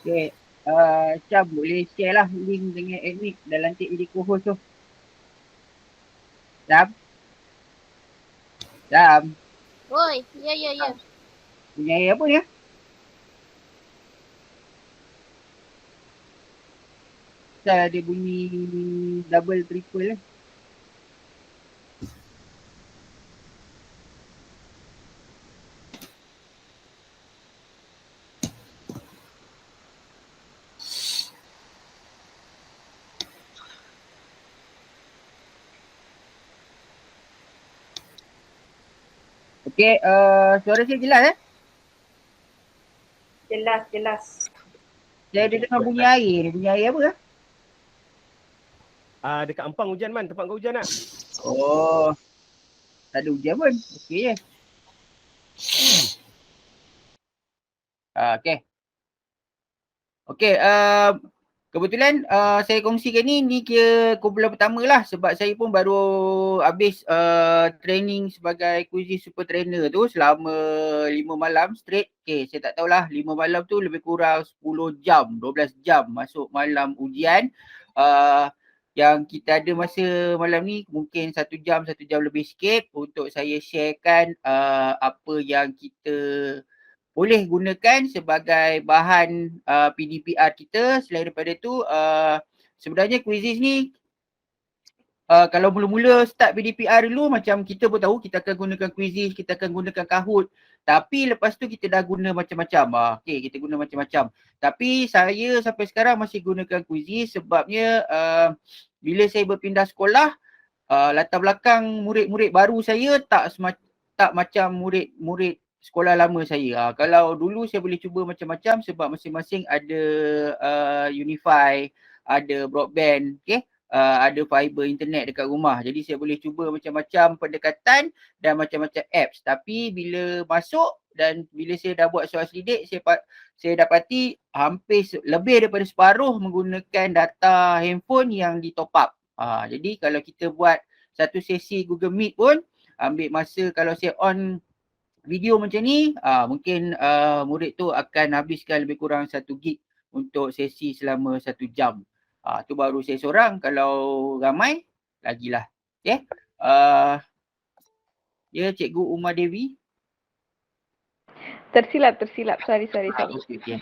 Okay. Syam boleh share lah link dengan admin dalam tik jadi co-host tu. Syam? Syam? Oi, ya. Punya air apa ni ya? Asal ada bunyi double triple lah. Okay, suara saya jelas eh? Jelas. Saya ada dengar bunyi air ni. Bunyi air apa ya? Dekat Ampang hujan Man, tempat kau hujan tak? Oh, tak ada hujan pun. Okey je. Okay. Okay, kebetulan saya kongsikan ni kira kumpulan pertama lah sebab saya pun baru habis training sebagai quizy super trainer tu selama 5 malam straight. Okay, saya tak tahulah 5 malam tu lebih kurang 10 jam, 12 jam masuk malam ujian. Yang kita ada masa malam ni mungkin 1 jam lebih sikit untuk saya sharekan apa yang kita boleh gunakan sebagai bahan PDPR kita. Selain daripada tu sebenarnya quizzes ni kalau mula-mula start PDPR dulu macam kita pun tahu kita akan gunakan quizzes, kita akan gunakan Kahoot. Tapi lepas tu kita dah guna macam-macam. Okay, kita guna macam-macam. Tapi saya sampai sekarang masih gunakan quizzes sebabnya bila saya berpindah sekolah, latar belakang murid-murid baru saya tak macam murid-murid sekolah lama saya. Kalau dulu saya boleh cuba macam-macam sebab masing-masing ada Unify, ada broadband, okay? Ada fiber internet dekat rumah. Jadi saya boleh cuba macam-macam pendekatan dan macam-macam apps. Tapi bila masuk dan bila saya dah buat soal selidik, saya dapati hampir lebih daripada separuh menggunakan data handphone yang di top up. Jadi kalau kita buat satu sesi Google Meet pun ambil masa kalau saya on video macam ni, mungkin murid tu akan habiskan lebih kurang 1 gig untuk sesi selama 1 jam. Tu baru saya seorang, kalau ramai lagilah. Okay. Ya, Cikgu Uma Dewi. Tersilap. Sorry. Okay.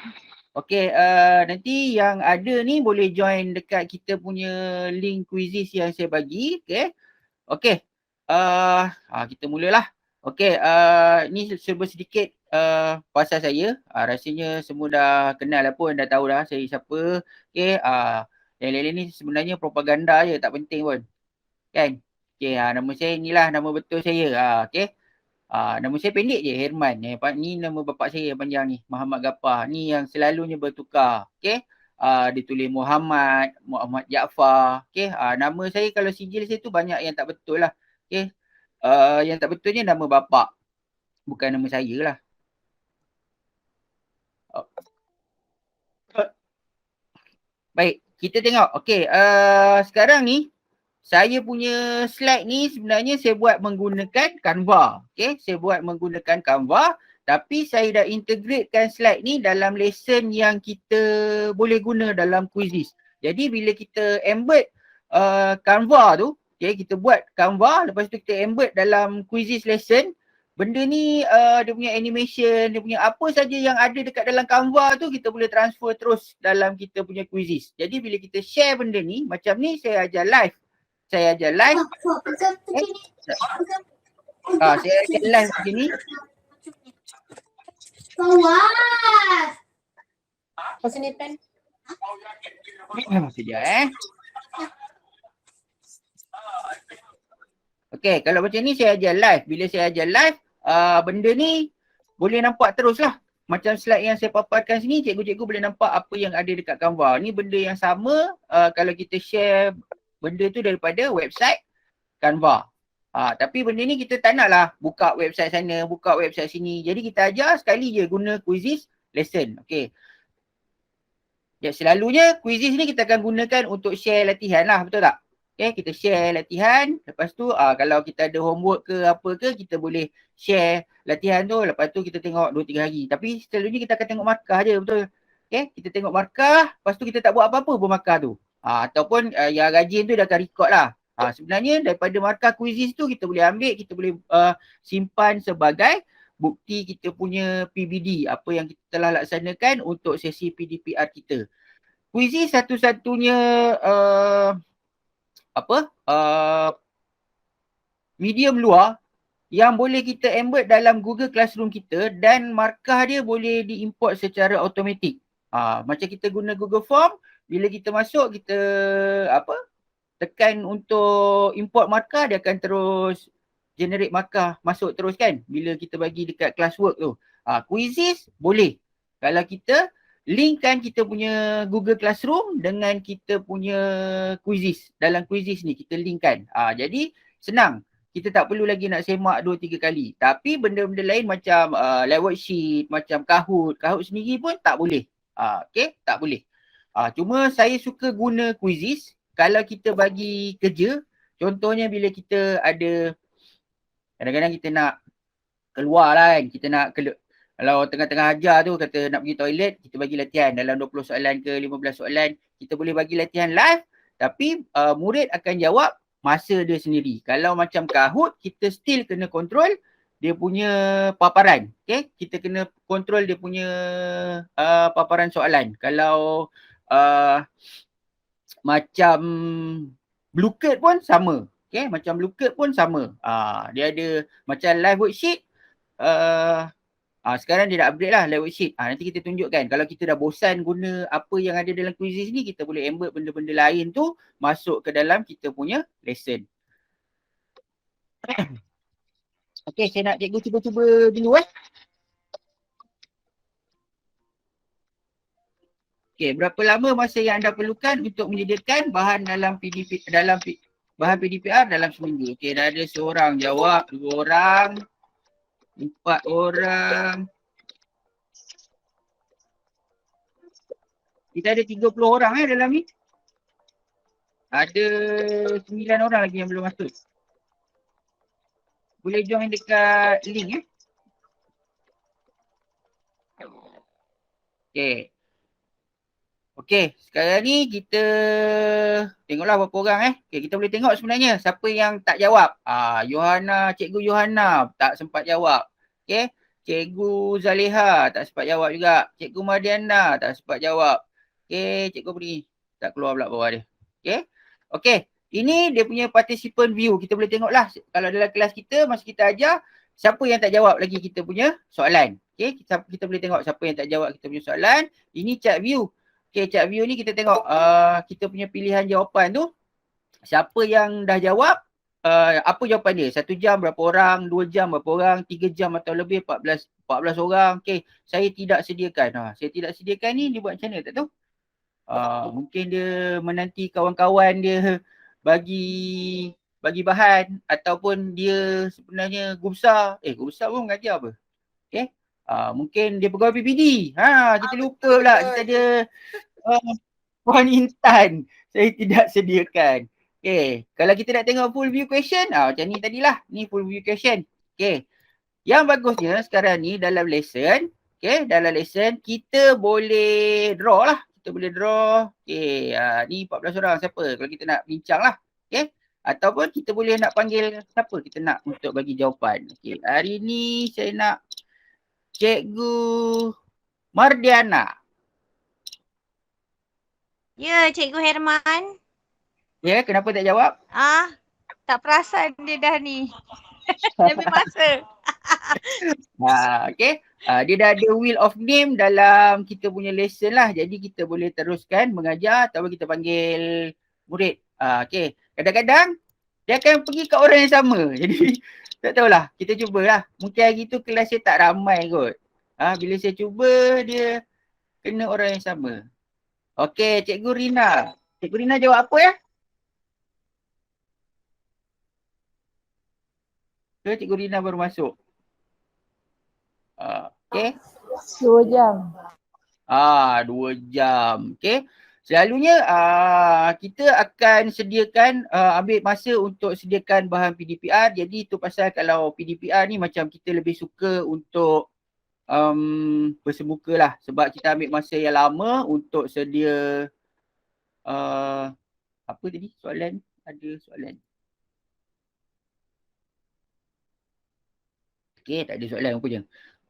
Okay, nanti yang ada ni boleh join dekat kita punya link quizzes yang saya bagi. Okay, kita mulalah. Okay, ni serba sedikit pasal saya. Rasanya semua dah kenal lah pun, dah tahu dah saya siapa. Okay, yang lain-lain ni sebenarnya propaganda je, tak penting pun. Kan? Okay, nama saya inilah nama betul saya. Okay. Nama saya pendek je, Herman. Ni nama bapak saya yang panjang ni, Muhammad Gapar. Ni yang selalunya bertukar. Okay. Dia tulis Muhammad Jaafar. Okay. Nama saya kalau sijil saya tu banyak yang tak betul lah. Okay. Yang tak betulnya nama bapak. Bukan nama saya lah. Baik, kita tengok. Okay, sekarang ni saya punya slide ni sebenarnya saya buat menggunakan Canva. Okay, saya buat menggunakan Canva. Tapi saya dah integratekan slide ni dalam lesson yang kita boleh guna dalam quizzes. Jadi bila kita embed Canva tu, okay, kita buat Canva, lepas tu kita embed dalam quizzes lesson. Benda ni dia punya animation, dia punya apa saja yang ada dekat dalam Canva tu kita boleh transfer terus dalam kita punya quizzes. Jadi bila kita share benda ni, macam ni saya ajar live. Saya ajar live. Saya ajar live macam ni. Pasal ni pen. Sekejap Okay, kalau macam ni saya ajar live. Bila saya ajar live, benda ni boleh nampak terus lah. Macam slide yang saya paparkan sini, cikgu-cikgu boleh nampak apa yang ada dekat Canva. Ni benda yang sama kalau kita share benda tu daripada website Canva. Tapi benda ni kita tak nak lah buka website sana, buka website sini. Jadi kita ajar sekali je guna quizzes lesson. Okay. Ya, selalunya quizzes ni kita akan gunakan untuk share latihan lah, betul tak? Okay, kita share latihan. Lepas tu kalau kita ada homework ke apa ke, kita boleh share latihan tu. Lepas tu kita tengok 2-3 hari. Tapi selalunya kita akan tengok markah je, betul? Okay, kita tengok markah, lepas tu kita tak buat apa-apa pun markah tu. Ataupun yang rajin tu dah akan record lah. Sebenarnya daripada markah quizzes tu kita boleh ambil, kita boleh simpan sebagai bukti kita punya PBD, apa yang kita telah laksanakan untuk sesi PDPR kita. Quizzes satu-satunya medium luar yang boleh kita embed dalam Google Classroom kita dan markah dia boleh diimport secara automatik. Macam kita guna Google Form, bila kita masuk, kita tekan untuk import markah, dia akan terus generate markah masuk terus kan bila kita bagi dekat classwork tu. Quizzes boleh. Kalau kita linkkan kita punya Google Classroom dengan kita punya quizzes. Dalam quizzes ni kita linkkan. Jadi senang. Kita tak perlu lagi nak semak 2-3 kali. Tapi benda-benda lain macam live worksheet, macam Kahoot. Kahoot sendiri pun tak boleh. Okay, tak boleh. Cuma saya suka guna quizzes kalau kita bagi kerja. Contohnya bila kita ada, kadang-kadang kita nak keluar lah kan. Kita nak kalau tengah-tengah ajar tu kata nak pergi toilet, kita bagi latihan dalam 20 soalan ke 15 soalan. Kita boleh bagi latihan live. Tapi murid akan jawab masa dia sendiri. Kalau macam Kahoot, kita still kena kontrol dia punya paparan. Okay? Kita kena kontrol dia punya paparan soalan. Kalau macam Bluecurt pun sama. Okay? Macam Bluecurt pun sama. Dia ada macam live worksheet. Sekarang dia dah upgrade lah live worksheet. Nanti kita tunjukkan. Kalau kita dah bosan guna apa yang ada dalam quizzes ni, kita boleh embed benda-benda lain tu masuk ke dalam kita punya lesson. Okay, saya nak cikgu cuba-cuba dulu Okay, berapa lama masa yang anda perlukan untuk menyediakan bahan dalam bahan PDPR dalam seminggu? Okay, dah ada seorang jawab, 2 orang, 4 orang. Kita ada 30 orang dalam ni. Ada 9 orang lagi yang belum masuk. Boleh join dekat link Okay. Okay, sekarang ni kita tengoklah berapa orang Okay, kita boleh tengok sebenarnya siapa yang tak jawab. Cikgu Yohana tak sempat jawab. Okay, Cikgu Zaleha tak sempat jawab juga. Cikgu Mardiana tak sempat jawab. Okay, Cikgu Beri tak keluar pula bawah dia. Okay, ini dia punya participant view. Kita boleh tengoklah kalau dalam kelas kita, masa kita ajar, siapa yang tak jawab lagi kita punya soalan. Okay, kita boleh tengok siapa yang tak jawab kita punya soalan. Ini chart view. Okay, chart view ni kita tengok kita punya pilihan jawapan tu. Siapa yang dah jawab, apa jawapan dia? 1 jam berapa orang, 2 jam berapa orang, 3 jam atau lebih 14 orang. Okay, saya tidak sediakan. Saya tidak sediakan ni dia buat macam mana tak tahu. Mungkin dia menanti kawan-kawan dia bagi bahan ataupun dia sebenarnya guru besar. Guru besar pun mengajar apa? Okay. Mungkin dia pegawai PPD. Kita lupa pula. Kita ada Puan Intan. Saya tidak sediakan. Okay. Kalau kita nak tengok full view question, macam ni tadilah. Ni full view question. Okay. Yang bagusnya sekarang ni dalam lesson, dalam lesson kita boleh draw lah. Kita boleh draw. Okay. Ni 14 orang. Siapa? Kalau kita nak bincang lah. Okay. Ataupun kita boleh nak panggil siapa kita nak untuk bagi jawapan. Okay. Hari ni saya nak Cikgu Mardiana. Ya, Cikgu Herman. Ya, kenapa tak jawab? Tak perasan dia dah ni. Dia ambil masa. Okay. Dia dah ada wheel of name dalam kita punya lesson lah. Jadi kita boleh teruskan mengajar atau kita panggil murid. Okay. Kadang-kadang dia akan pergi ke orang yang sama. Jadi tak tahulah. Kita cubalah. Mungkin hari tu kelas saya tak ramai kot. Bila saya cuba dia kena orang yang sama. Okay, Cikgu Rina. Cikgu Rina jawab apa ya? Cikgu Rina baru masuk. Okay. 2 jam. 2 jam. Okay. Selalunya kita akan sediakan ambil masa untuk sediakan bahan PDPR. Jadi itu pasal kalau PDPR ni macam kita lebih suka untuk bersemuka lah sebab kita ambil masa yang lama untuk sedia apa tadi soalan? Ada soalan. Okay, tak ada soalan rupanya.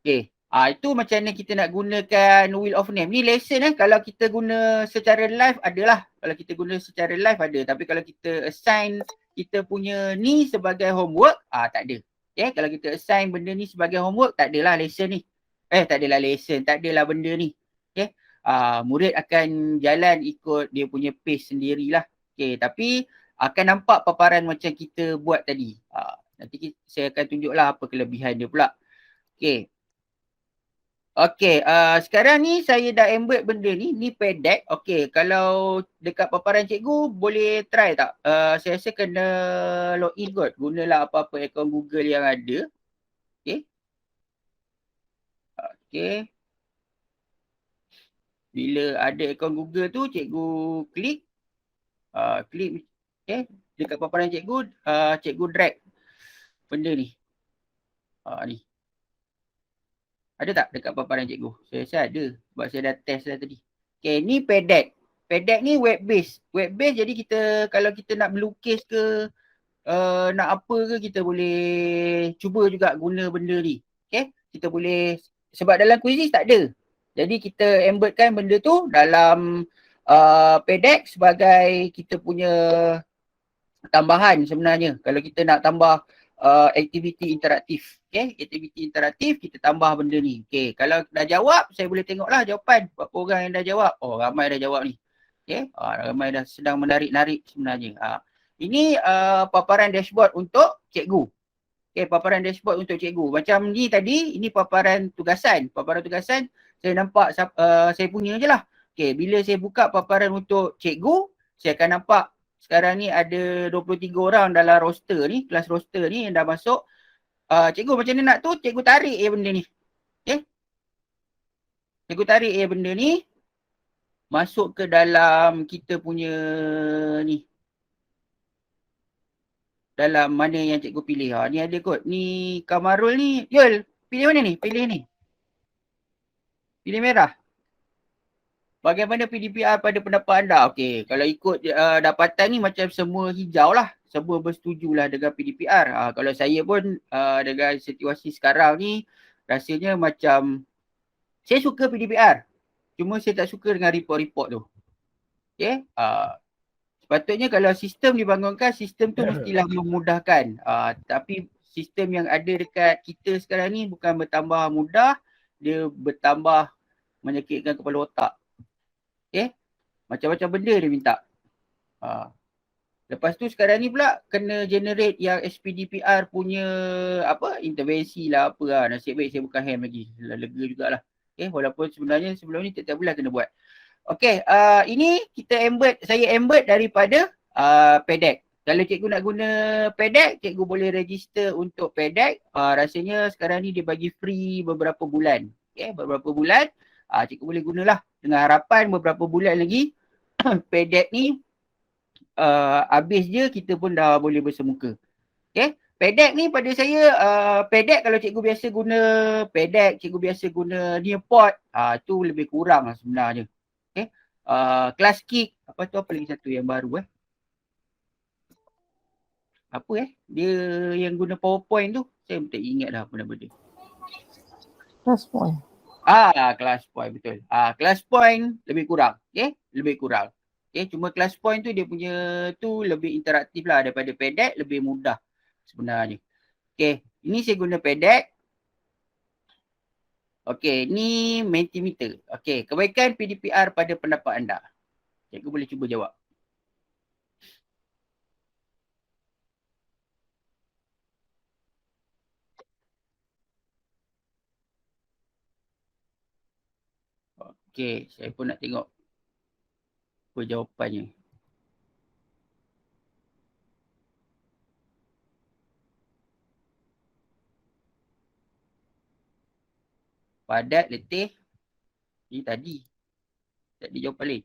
Okay, itu macam mana kita nak gunakan wheel of name. Ni lesson kalau kita guna secara live adalah. Kalau kita guna secara live ada. Tapi kalau kita assign kita punya ni sebagai homework, tak ada. Okay, kalau kita assign benda ni sebagai homework, tak adalah lesson ni. Tak adalah lesson, tak adalah benda ni. Okay, murid akan jalan ikut dia punya pace sendirilah. Okay, tapi akan nampak paparan macam kita buat tadi. Nanti saya akan tunjuklah apa kelebihan dia pula. Okay. Okay, sekarang ni saya dah embed benda ni. Ni PDAC. Okay, kalau dekat paparan cikgu boleh try tak? Saya rasa kena login kot. Gunalah apa-apa akaun Google yang ada. Okay. Okay. Bila ada akaun Google tu, cikgu klik. Klik. Okay. Dekat paparan cikgu, cikgu drag benda ni. Ni. Ada tak dekat paparan cikgu? Saya rasa ada sebab saya dah test dah tadi. Okay, ni PDAC. PDAC ni web based. Web based jadi kita kalau kita nak melukis ke nak apa ke kita boleh cuba juga guna benda ni. Okay, kita boleh sebab dalam quizzes tak ada. Jadi kita embedkan benda tu dalam PDAC sebagai kita punya tambahan sebenarnya. Kalau kita nak tambah aktiviti interaktif. Okay, aktiviti interaktif kita tambah benda ni. Okay, kalau dah jawab saya boleh tengoklah jawapan. Berapa orang yang dah jawab. Oh, ramai dah jawab ni. Okay, ramai dah sedang menarik-narik sebenarnya. Ini paparan dashboard untuk cikgu. Okay, paparan dashboard untuk cikgu. Macam ni tadi, ini paparan tugasan. Paparan tugasan saya nampak saya punya je lah. Okay, bila saya buka paparan untuk cikgu, saya akan nampak sekarang ni ada 23 orang dalam roster ni, kelas roster ni yang dah masuk. Cikgu macam mana nak tu? Cikgu tarik benda ni. Okay. Cikgu tarik benda ni. Masuk ke dalam kita punya ni. Dalam mana yang cikgu pilih. Ni ada kot. Ni Kamarul ni. Yul, pilih mana ni? Pilih ni. Pilih merah. Bagaimana PDPR pada pendapat anda? Okey, kalau ikut dapatan ni macam semua hijau lah. Semua bersetujulah dengan PDPR. Kalau saya pun dengan situasi sekarang ni rasanya macam saya suka PDPR. Cuma saya tak suka dengan report-report tu. Okey. Sepatutnya kalau sistem dibangunkan, sistem tu mestilah memudahkan. Tapi sistem yang ada dekat kita sekarang ni bukan bertambah mudah, dia bertambah menyakitkan kepala otak. Okay, macam-macam benda dia minta. Lepas tu sekarang ni pula kena generate yang SPDPR punya apa intervensi lah apa lah. Nasib baik saya bukan ham lagi. Lega jugalah. Okay, walaupun sebenarnya sebelum ni tiap-tiap bulan kena buat. Okay, ini kita saya embed daripada PDAC. Kalau cikgu nak guna PDAC, cikgu boleh register untuk PDAC. Rasanya sekarang ni dia bagi free beberapa bulan. Okay, beberapa bulan. Cikgu boleh gunalah dengan harapan beberapa bulan lagi PDAC ni habis je kita pun dah boleh bersemuka. Okay, PDAC ni pada saya PDAC kalau cikgu biasa guna PDAC, cikgu biasa guna Nearpod, tu lebih kurang lah sebenarnya. Okay, Classkick, apa tu apa lagi satu yang baru apa dia yang guna PowerPoint tu saya tak ingat dah apa nama dia. ClassPoint. ClassPoint betul. ClassPoint lebih kurang. Okay, lebih kurang. Okay, cuma ClassPoint tu dia punya tu lebih interaktif lah daripada PDAC, lebih mudah sebenarnya. Okay, ini saya guna PDAC. Okay, ni Mentimeter. Okay, kebaikan PDPR pada pendapat anda. Cikgu boleh cuba jawab. Okay, saya pun nak tengok apa jawapannya. Padat, letih. Ini tadi. Tadi jawapan lain.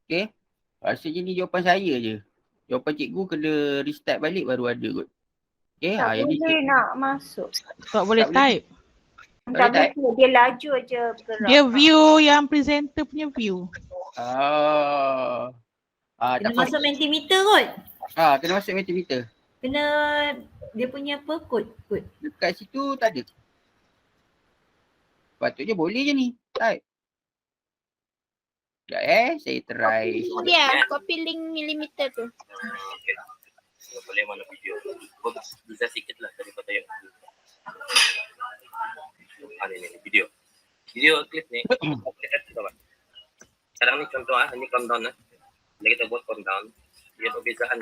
Okay. Rasanya ni jawapan saya je. Jawapan cikgu kena restart balik baru ada kot. Okay. Tak Yang ni boleh nak masuk. Tak boleh Tak boleh. type. Tak boleh type? dia laju aja bergerak. Dia view yang presenter punya view. Kena tak apa. masuk Mentimeter kot. Kena masuk Mentimeter. Kena dia punya apa kod. Dekat situ tak ada. Patutnya boleh je ni. Type. Sekejap saya try. Copy dia, copy link milimeter tu. Okay. Boleh mana video. Bisa sikit lah daripada yang ni video. Video klip ni. Sekarang ni contoh ini countdown Bila kita buat countdown, dia perbezaan.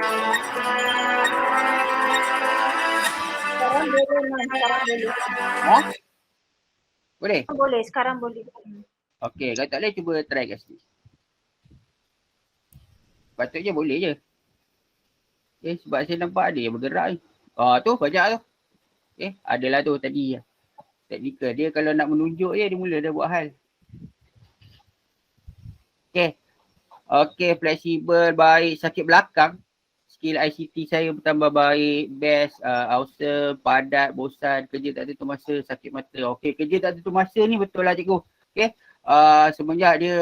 Sekarang boleh man, sekarang boleh. Boleh? Boleh, sekarang boleh. Okey, kalau tak boleh cuba try kat sini. Patutnya boleh je. Sebab saya nampak ada yang bergerak ni. Tu banyak tu. Adalah tu tadi. Teknikal. Dia kalau nak menunjuk je, dia mula dah buat hal. Okey, fleksibel, baik, sakit belakang. Skill ICT saya bertambah baik, best, awesome, padat, bosan, kerja tak tentu masa, sakit mata. Okey, kerja tak tentu masa ni betul lah cikgu. Okey. Semenjak dia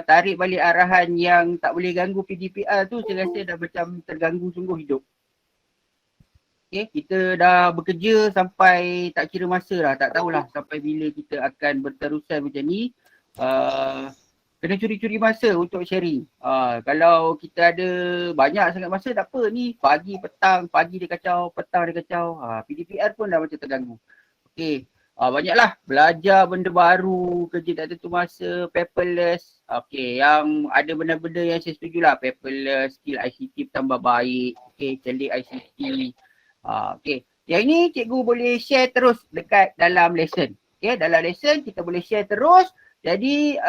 tarik balik arahan yang tak boleh ganggu PDPR tu, saya rasa dah macam terganggu sungguh hidup. Okay, kita dah bekerja sampai tak kira masa lah, tak tahulah sampai bila kita akan berterusan macam ni. Kena curi-curi masa untuk sharing. Kalau kita ada banyak sangat masa tak apa ni, pagi dia kacau, petang dia kacau. PDPR pun dah macam terganggu. Okay. Banyaklah belajar benda baru, kerja tak tentu masa, paperless. Okay, yang ada benda-benda yang saya setuju lah. Paperless, skill ICT bertambah baik. Okay, celik ICT. Okay, yang ini cikgu boleh share terus dekat dalam lesson. Okay, dalam lesson kita boleh share terus. Jadi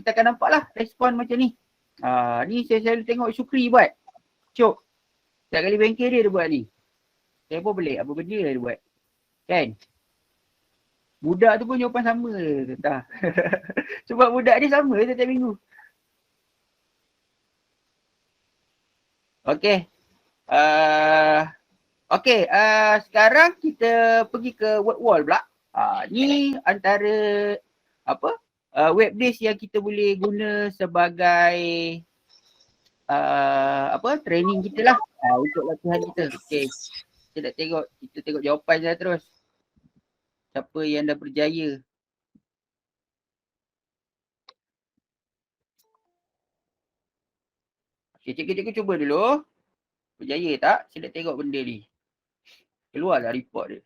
kita akan nampak lah respon macam ni. Ni saya selalu tengok Syukri buat. Cuk. Setiap kali bengkel dia buat ni. Saya pun boleh, apa benda dia buat. Kan? Budak tu pun jawapan sama tak? Sebab budak dia sama setiap minggu. Okay. Sekarang kita pergi ke word wall pula. Ni antara web-based yang kita boleh guna sebagai training kita lah untuk latihan kita. Okay. Kita nak tengok, kita tengok jawapan je terus. Siapa yang dah berjaya. Okay, cikgu cuba dulu. Berjaya tak? Saya nak tengok benda ni. Keluarlah report dia.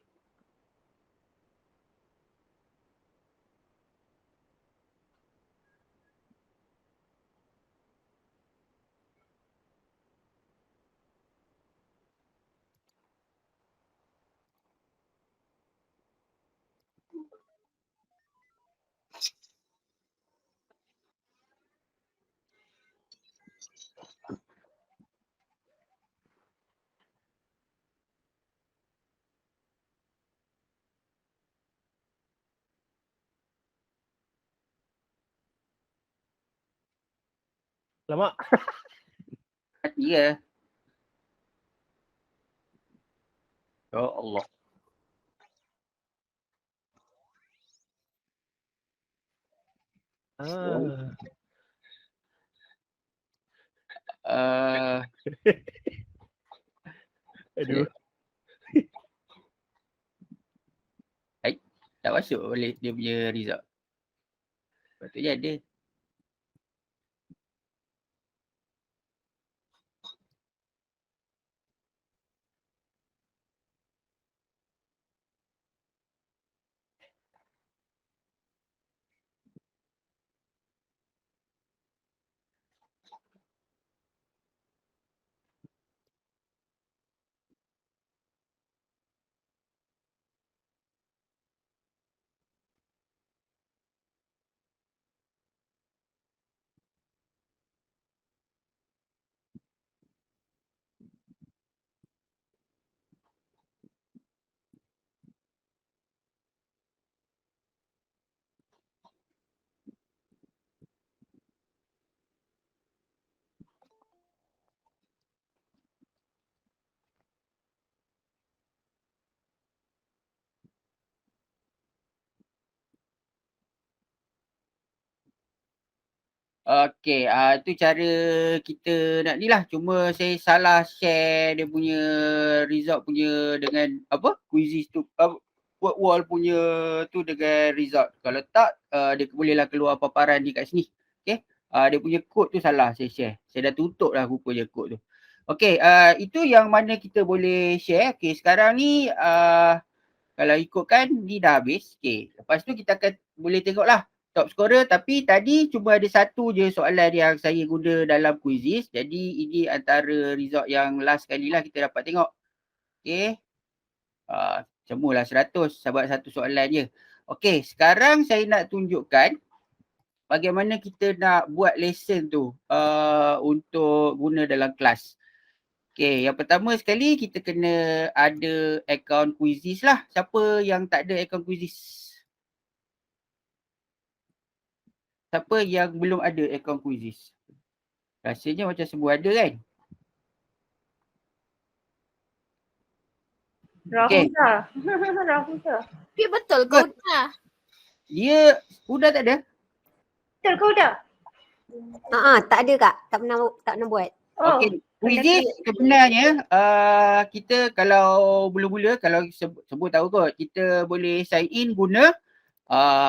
Lama. Mati ke? Ya Allah. Aduh. Tak masuk balik dia punya result. Patutnya ada. Okey, tu cara kita nak ni lah. Cuma saya salah share dia punya result punya dengan apa? Quizzes tu, word wall punya tu dengan result. Kalau tak, dia bolehlah keluar paparan di kat sini. Okey. Dia punya kod tu salah saya share. Saya dah tutup dah rupanya kod tu. Okey, itu yang mana kita boleh share. Okey, sekarang ni kalau ikutkan ni dah habis. Okey, lepas tu kita akan boleh tengoklah top scorer, tapi tadi cuma ada satu je soalan yang saya guna dalam quizzes. Jadi ini antara result yang last kali lah kita dapat tengok. Okay. Semualah 100 sebab satu soalan je. Okay, sekarang saya nak tunjukkan bagaimana kita nak buat lesson tu untuk guna dalam kelas. Okay, yang pertama sekali kita kena ada akaun quizzes lah. Siapa yang tak ada akaun quizzes? Siapa yang belum ada akaun quizzes? Rasanya macam semua ada kan? Okay. Rahusa. Rahusa. Tapi betul kau dah. Dia udah tak ada? Betul kau dah? Tak ada kak. Tak pernah buat. Oh. Okay. Quizzes sebenarnya kita kalau mula-mula, kalau semua tahu kot, kita boleh sign in guna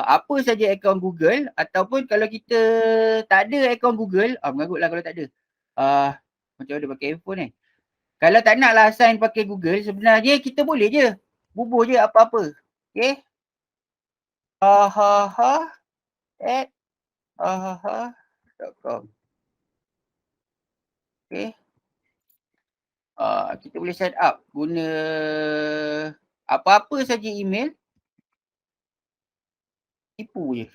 apa saja akaun Google, ataupun kalau kita tak ada akaun Google, mengarutlah kalau tak ada. Macam mana pakai handphone ni? Kalau tak naklah sign pakai Google, sebenarnya kita boleh je bubuh je apa-apa. Okay. ahaha@ahaha.com. Okay. Kita boleh sign up guna apa-apa saja email. Tipu je.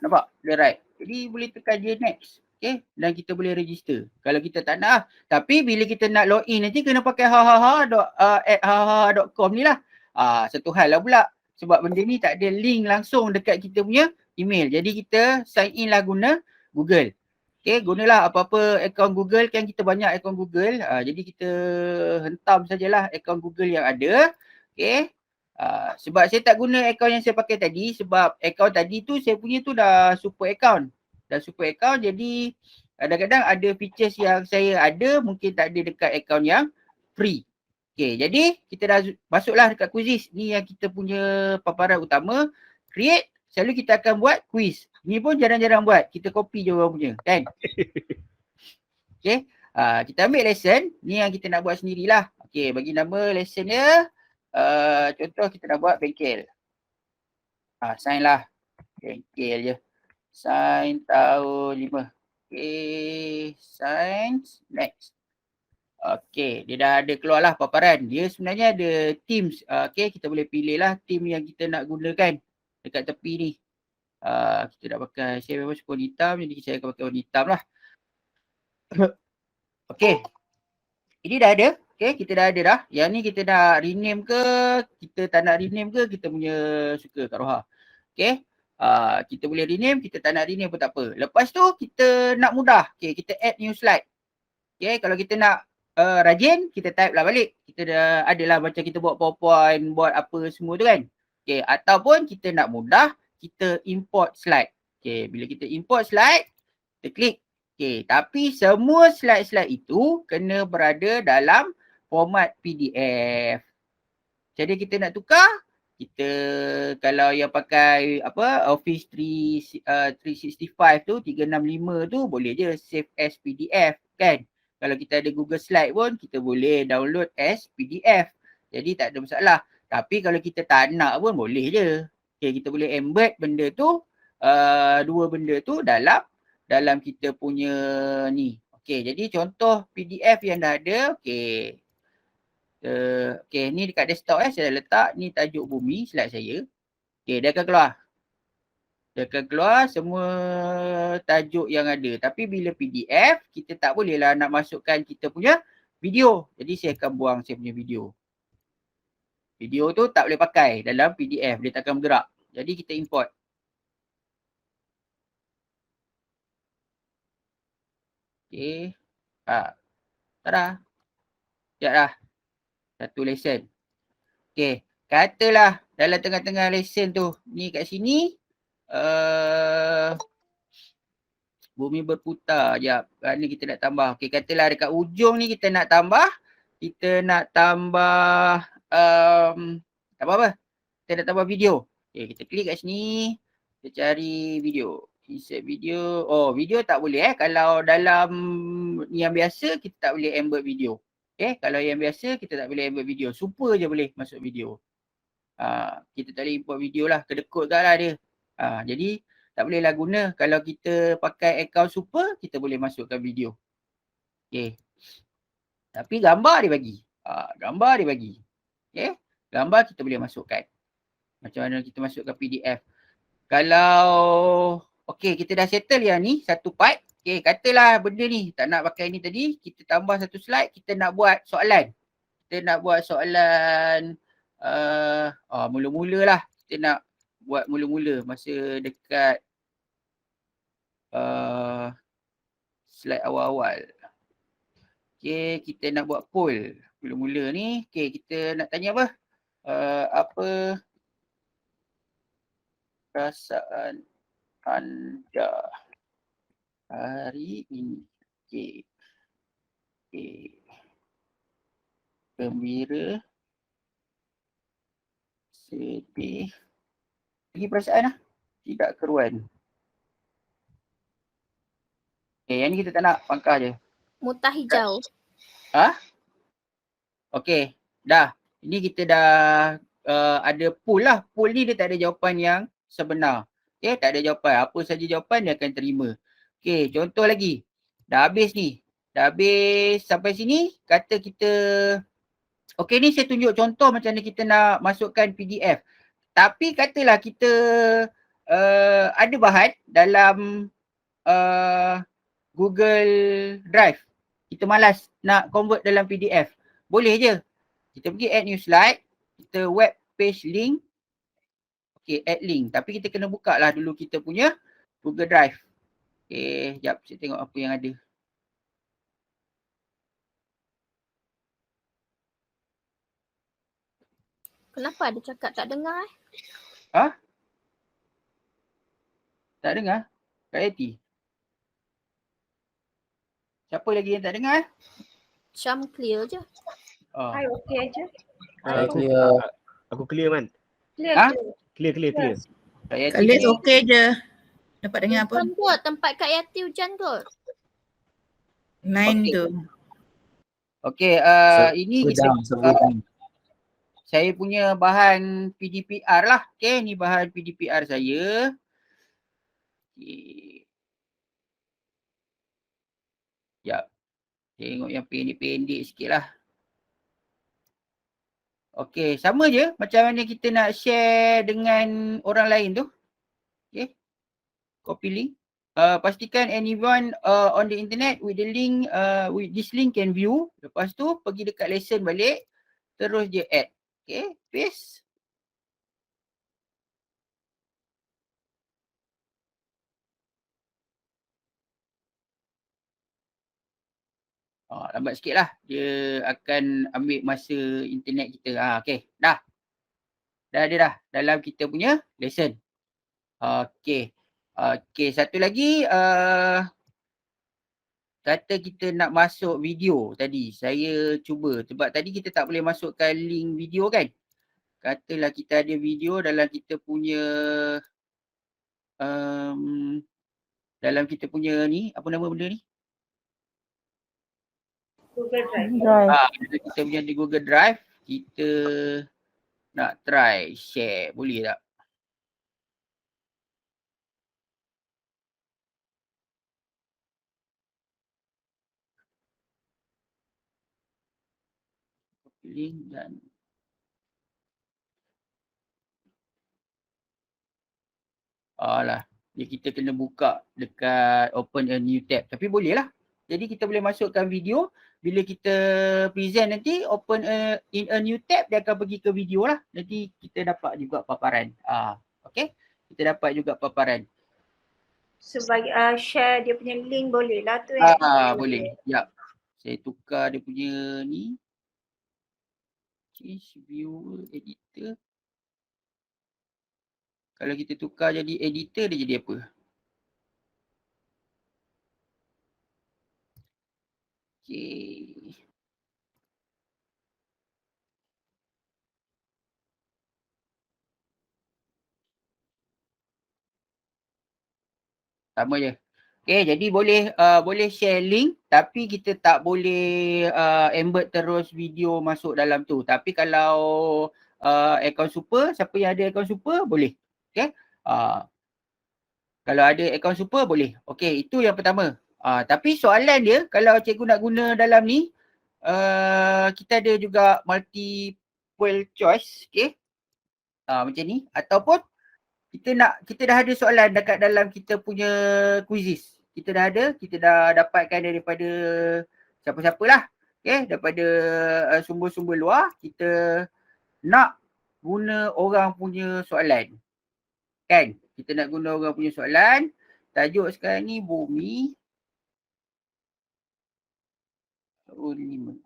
Nampak? Dia right. Jadi boleh tekan je next. Okay. Dan kita boleh register. Kalau kita tak nak. Tapi bila kita nak login nanti kena pakai hahaha.com ni lah. Satu hal lah pula. Sebab benda ni tak ada link langsung dekat kita punya email. Jadi kita sign in lah guna Google. Okay. Gunalah apa-apa akaun Google. Kan kita banyak akaun Google. Jadi kita hentam sajalah akaun Google yang ada. Okay. Sebab saya tak guna akaun yang saya pakai tadi, sebab akaun tadi tu saya punya tu dah super account. Dah super account, jadi kadang-kadang ada features yang saya ada mungkin tak ada dekat akaun yang free. Okay, jadi kita dah masuklah dekat quizzes. Ni yang kita punya paparan utama. Create, selalu kita akan buat quiz. Ni pun jarang-jarang buat, kita copy je orang punya, kan? Okay, kita ambil lesson. Ni yang kita nak buat sendirilah. Okay, bagi nama lesson dia. Contoh kita nak buat bengkel. Sign lah. Bengkel je. Sign tahun 5. Okay. Sign. Next. Okay. Dia dah ada keluar lah paparan. Dia sebenarnya ada themes. Okay. Kita boleh pilih lah theme yang kita nak gunakan. Dekat tepi ni. Kita nak pakai. Saya memang suka warna hitam. Jadi saya akan pakai warna hitam lah. Okay. Ini dah ada. Okay, kita dah ada dah. Yang ni kita nak rename ke, kita tak nak rename ke, kita punya suka Kak Roha. Okay, kita boleh rename, kita tak nak rename pun tak apa. Lepas tu kita nak mudah. Okay, kita add new slide. Okay, kalau kita nak rajin, kita type lah balik. Kita dah adalah macam kita buat PowerPoint, buat apa semua tu kan. Okay, ataupun kita nak mudah, kita import slide. Okay, bila kita import slide, kita klik. Okay, tapi semua slide-slide itu kena berada dalam format PDF. Jadi kita nak tukar, kita kalau yang pakai apa Office 365 tu, 365 tu boleh je save as PDF kan. Kalau kita ada Google Slide pun kita boleh download as PDF. Jadi tak ada masalah. Tapi kalau kita tak nak pun boleh je. Okay, kita boleh embed benda tu, dua benda tu dalam kita punya ni. Okay, jadi contoh PDF yang dah ada. Okay. Okay, ni dekat desktop saya dah letak. Ni tajuk bumi slide saya. Okay, dia akan keluar. Dia akan keluar semua tajuk yang ada. Tapi bila PDF, kita tak bolehlah nak masukkan kita punya video. Jadi saya akan buang saya punya video. Video tu tak boleh pakai dalam PDF. Dia tak akan bergerak. Jadi kita import. Okay. Tada. Sekejap dah. Satu lesson. Okay. katalah dalam tengah-tengah lesson tu, ni kat sini bumi berputar. Sekejap, mana kita nak tambah? Okey, katalah dekat ujung ni kita nak tambah tambah apa? Kita nak tambah video. Okey, kita klik kat sini, kita cari video. Insert video. Oh, video tak boleh kalau dalam yang biasa kita tak boleh embed video. Kalau yang biasa kita tak boleh embed video. Super je boleh masuk video. Kita tak boleh import video lah, kedekut kat lah dia. Jadi tak boleh lah guna. Kalau kita pakai account super, kita boleh masukkan video. Okay. Tapi gambar dia bagi. Gambar dia bagi. Okay. Gambar kita boleh masukkan. Macam mana kita masukkan PDF. Kalau okay, kita dah settle yang ni satu part. Okay, katalah benda ni tak nak pakai ni tadi, kita tambah satu slide, kita nak buat soalan. Kita nak buat soalan mula-mula lah. Kita nak buat mula-mula masa dekat slide awal-awal. Okay, kita nak buat poll mula-mula ni. Okay, kita nak tanya apa? Apa perasaan anda hari ini? Okay. Gembira, sedih, lagi perasaan lah, tidak keruan. Okay, yang ni kita tak nak, pangkah je. Mutah hijau. Okay, dah. Ini kita dah ada poll lah. Poll ni dia tak ada jawapan yang sebenar. Okay, tak ada jawapan. Apa saja jawapan dia akan terima. Okay, contoh lagi. Dah habis ni. Dah habis sampai sini. Kata kita, okay ni saya tunjuk contoh macam mana kita nak masukkan PDF. Tapi katalah kita ada bahan dalam Google Drive. Kita malas nak convert dalam PDF. Boleh je. Kita pergi add new slide. Kita web page link. Okay, add link. Tapi kita kena buka lah dulu kita punya Google Drive. Okay, sekejap saya tengok apa yang ada. Kenapa ada cakap tak dengar Tak dengar? Kak Yati? Siapa lagi yang tak dengar? Syam clear je. Hai, okey aja. Aku clear man. Clear. Clear. Kak Yati Kalian ni? okey je. Dapat dengar apa? Hujan kot, tempat Kak Yati hujan kot. Line Okey. tu. Okay, ini kita saya punya bahan PDPR lah. Okay, ni bahan PDPR saya. Okay. Sekejap. Tengok yang pendek-pendek sikit lah. Okay, sama je macam mana kita nak share dengan orang lain tu. Okay. Copy link. Pastikan anyone on the internet with the link, with this link can view. Lepas tu pergi dekat lesson balik. Terus je add. Okay, paste. Lambat sikit lah. Dia akan ambil masa internet kita. Okay, dah. Dah ada dah dalam kita punya lesson. Okay. Okay, satu lagi. Kata kita nak masuk video tadi. Saya cuba. Sebab tadi kita tak boleh masukkan link video kan. Katalah kita ada video dalam kita punya dalam kita punya ni, apa nama benda ni? Google Drive. Dalam kita punya di Google Drive, kita nak try share, boleh tak? Link dan dia kita kena buka dekat open a new tab. Tapi boleh lah. Jadi kita boleh masukkan video. Bila kita present nanti open in a new tab, dia akan pergi ke video lah. Nanti kita dapat juga paparan. Okay. Kita dapat juga paparan. Sebagai share dia punya link boleh lah tu. Boleh. Sekejap. Saya tukar dia punya ni. Change viewer editor. Kalau kita tukar jadi editor, dia jadi apa? Okay. Sama je. Okay, jadi boleh share link tapi kita tak boleh embed terus video masuk dalam tu. Tapi kalau akaun super, siapa yang ada akaun super boleh. Okay. Kalau ada akaun super boleh. Okay, itu yang pertama. Tapi soalan dia kalau cikgu nak guna dalam ni, kita ada juga multiple choice. Okay. Macam ni. Ataupun kita dah ada soalan dekat dalam kita punya quizzes. Kita dah dapatkan daripada siapa-siapa lah. Okay, daripada sumber-sumber luar, kita nak guna orang punya soalan. Kan? Kita nak guna orang punya soalan. Tajuk sekarang ni bumi. 5.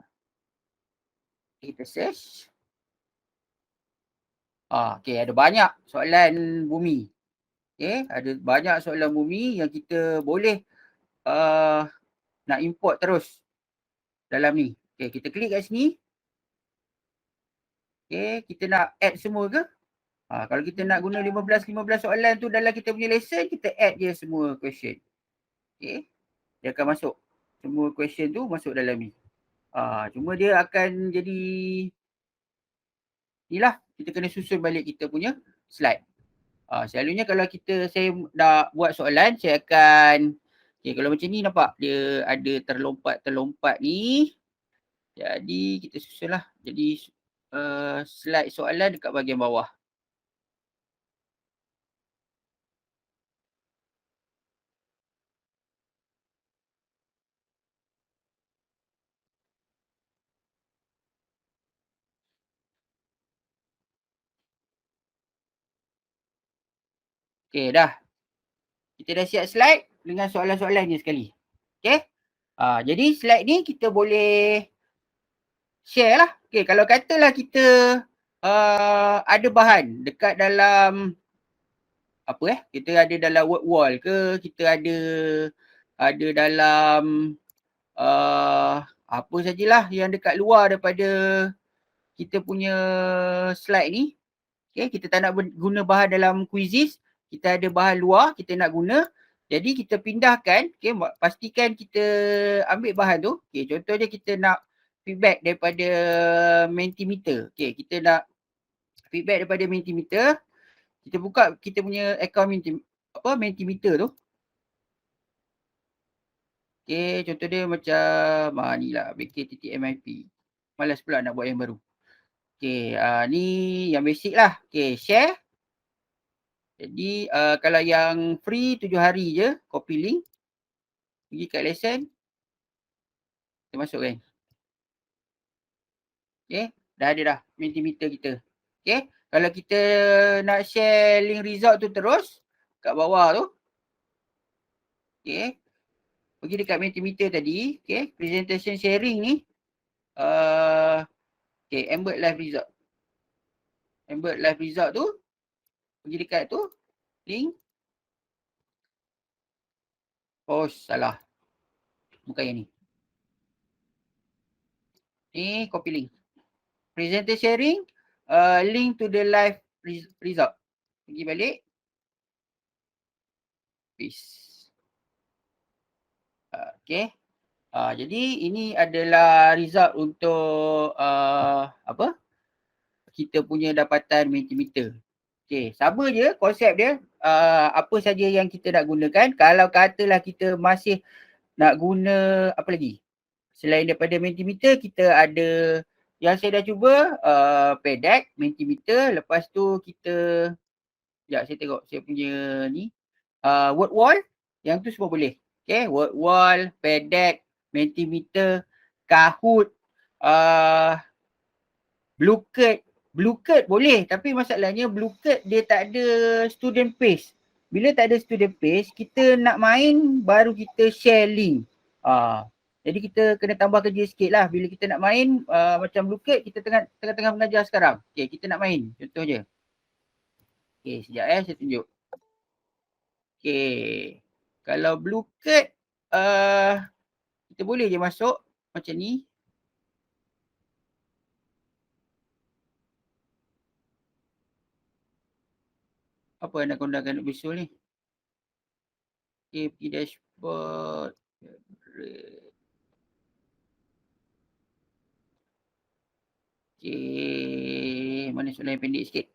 Kita search. Okay, ada banyak soalan bumi. Okay, ada banyak soalan bumi yang kita boleh nak import terus dalam ni. Okay, kita klik kat sini. Okay, kita nak add semua ke? Kalau kita nak guna 15 soalan tu dalam kita punya lesson, kita add je semua question. Okay, dia akan masuk. Semua question tu masuk dalam ni. Cuma dia akan jadi ni lah, kita kena susun balik kita punya slide. Selalunya kalau saya dah buat soalan, saya akan, okay, kalau macam ni nampak dia ada terlompat ni. Jadi kita susun lah. Jadi slide soalan dekat bahagian bawah. Okay, dah. Kita dah siap slide dengan soalan-soalannya sekali. Okay. Jadi slide ni kita boleh share lah. Okay, kalau katalah kita ada bahan dekat dalam kita ada dalam word wall ke, kita ada dalam apa sajalah yang dekat luar daripada kita punya slide ni. Okay, kita tak nak guna bahan dalam quizzes, kita ada bahan luar kita nak guna. Jadi kita pindahkan, okay, pastikan kita ambil bahan tu. Okay, contohnya kita nak feedback daripada Mentimeter. Okay, kita nak feedback daripada Mentimeter. Kita buka kita punya account Mentimeter tu. Okay, contoh dia macam ni lah, bk.mip. Malas pula nak buat yang baru. Okay, ni yang basic lah. Okay, share. Jadi kalau yang free 7 hari je, copy link. Pergi kat lesson. Kita masukkan. Okay, dah ada dah Mentimeter kita. Okay, kalau kita nak share link result tu terus, kat bawah tu. Okay, pergi dekat Mentimeter tadi. Okay, presentation sharing ni. Okay, embed live result. Embed live result tu. Pergi dekat tu. Link. Oh, salah. Bukan yang ni. Ni copy link. Presentation sharing. Link to the live result. Pergi balik. Peace. Okay. Jadi ini adalah result untuk kita punya dapatan Mentimeter. Okay, sama je konsep dia. Apa saja yang kita nak gunakan. Kalau katalah kita masih nak guna apa lagi? Selain daripada Mentimeter, kita ada yang saya dah cuba PDAC, Mentimeter. Lepas tu kita, sekejap saya tengok saya punya ni. Word wall, yang tu semua boleh. Okay, word wall, PDAC, Mentimeter, Kahoot, Bluecurve. Bluecurve boleh, tapi masalahnya Bluecurve dia tak ada student page. Bila tak ada student page, kita nak main baru kita share link. Jadi kita kena tambah kerja sikit lah bila kita nak main macam Blue Cat kita tengah-tengah mengajar sekarang. Okay, kita nak main contoh je. Okay, sekejap saya tunjuk. Okay, kalau Blue Cat kita boleh je masuk macam ni. Apa nak gunakan visual ni? Okay, pergi dashboard. Okay, mana soalan yang pendek sikit?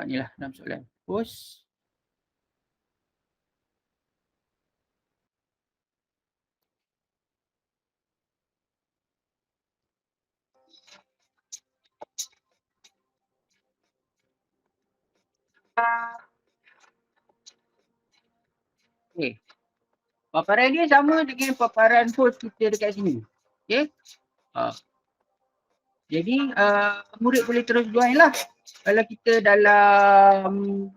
Inilah 6 soalan. Post. Okay. Paparan dia sama dengan paparan host kita dekat sini. Okay. Jadi murid boleh terus join lah. Kalau kita dalam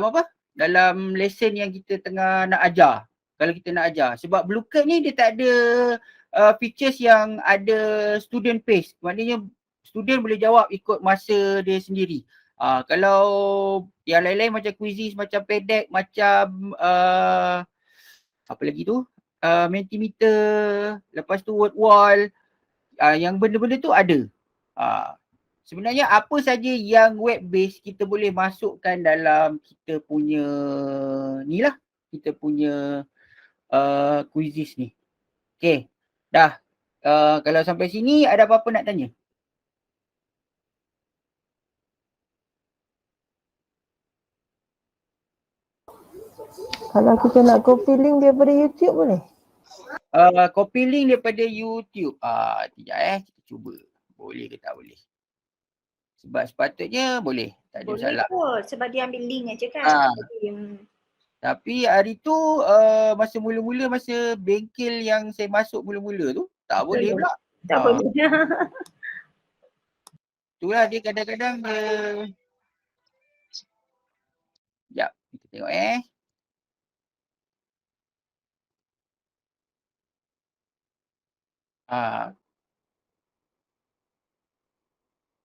apa? Dalam lesson yang kita tengah nak ajar. Kalau kita nak ajar. Sebab Blue Cat ni dia tak ada features yang ada student pace. Maknanya student boleh jawab ikut masa dia sendiri. Kalau yang lain-lain macam quizzes, macam PEDEC, macam apa lagi tu? Mentimeter, lepas tu word wall, yang benda-benda tu ada. Sebenarnya apa saja yang web based kita boleh masukkan dalam kita punya ni lah, kita punya quizzes ni. Okay, dah. Kalau sampai sini ada apa-apa nak tanya? Kalau kita nak copy link daripada YouTube boleh? Copy link daripada YouTube. Sekejap kita cuba. Boleh ke tak boleh? Sebab sepatutnya boleh. Tak ada Boleh masalah. kot sebab dia ambil link aja kan. Tapi hari tu masa mula-mula, masa bengkel yang saya masuk mula-mula tu, tak boleh pula. Tak boleh. Itulah dia kadang-kadang dia. Sekejap, kita tengok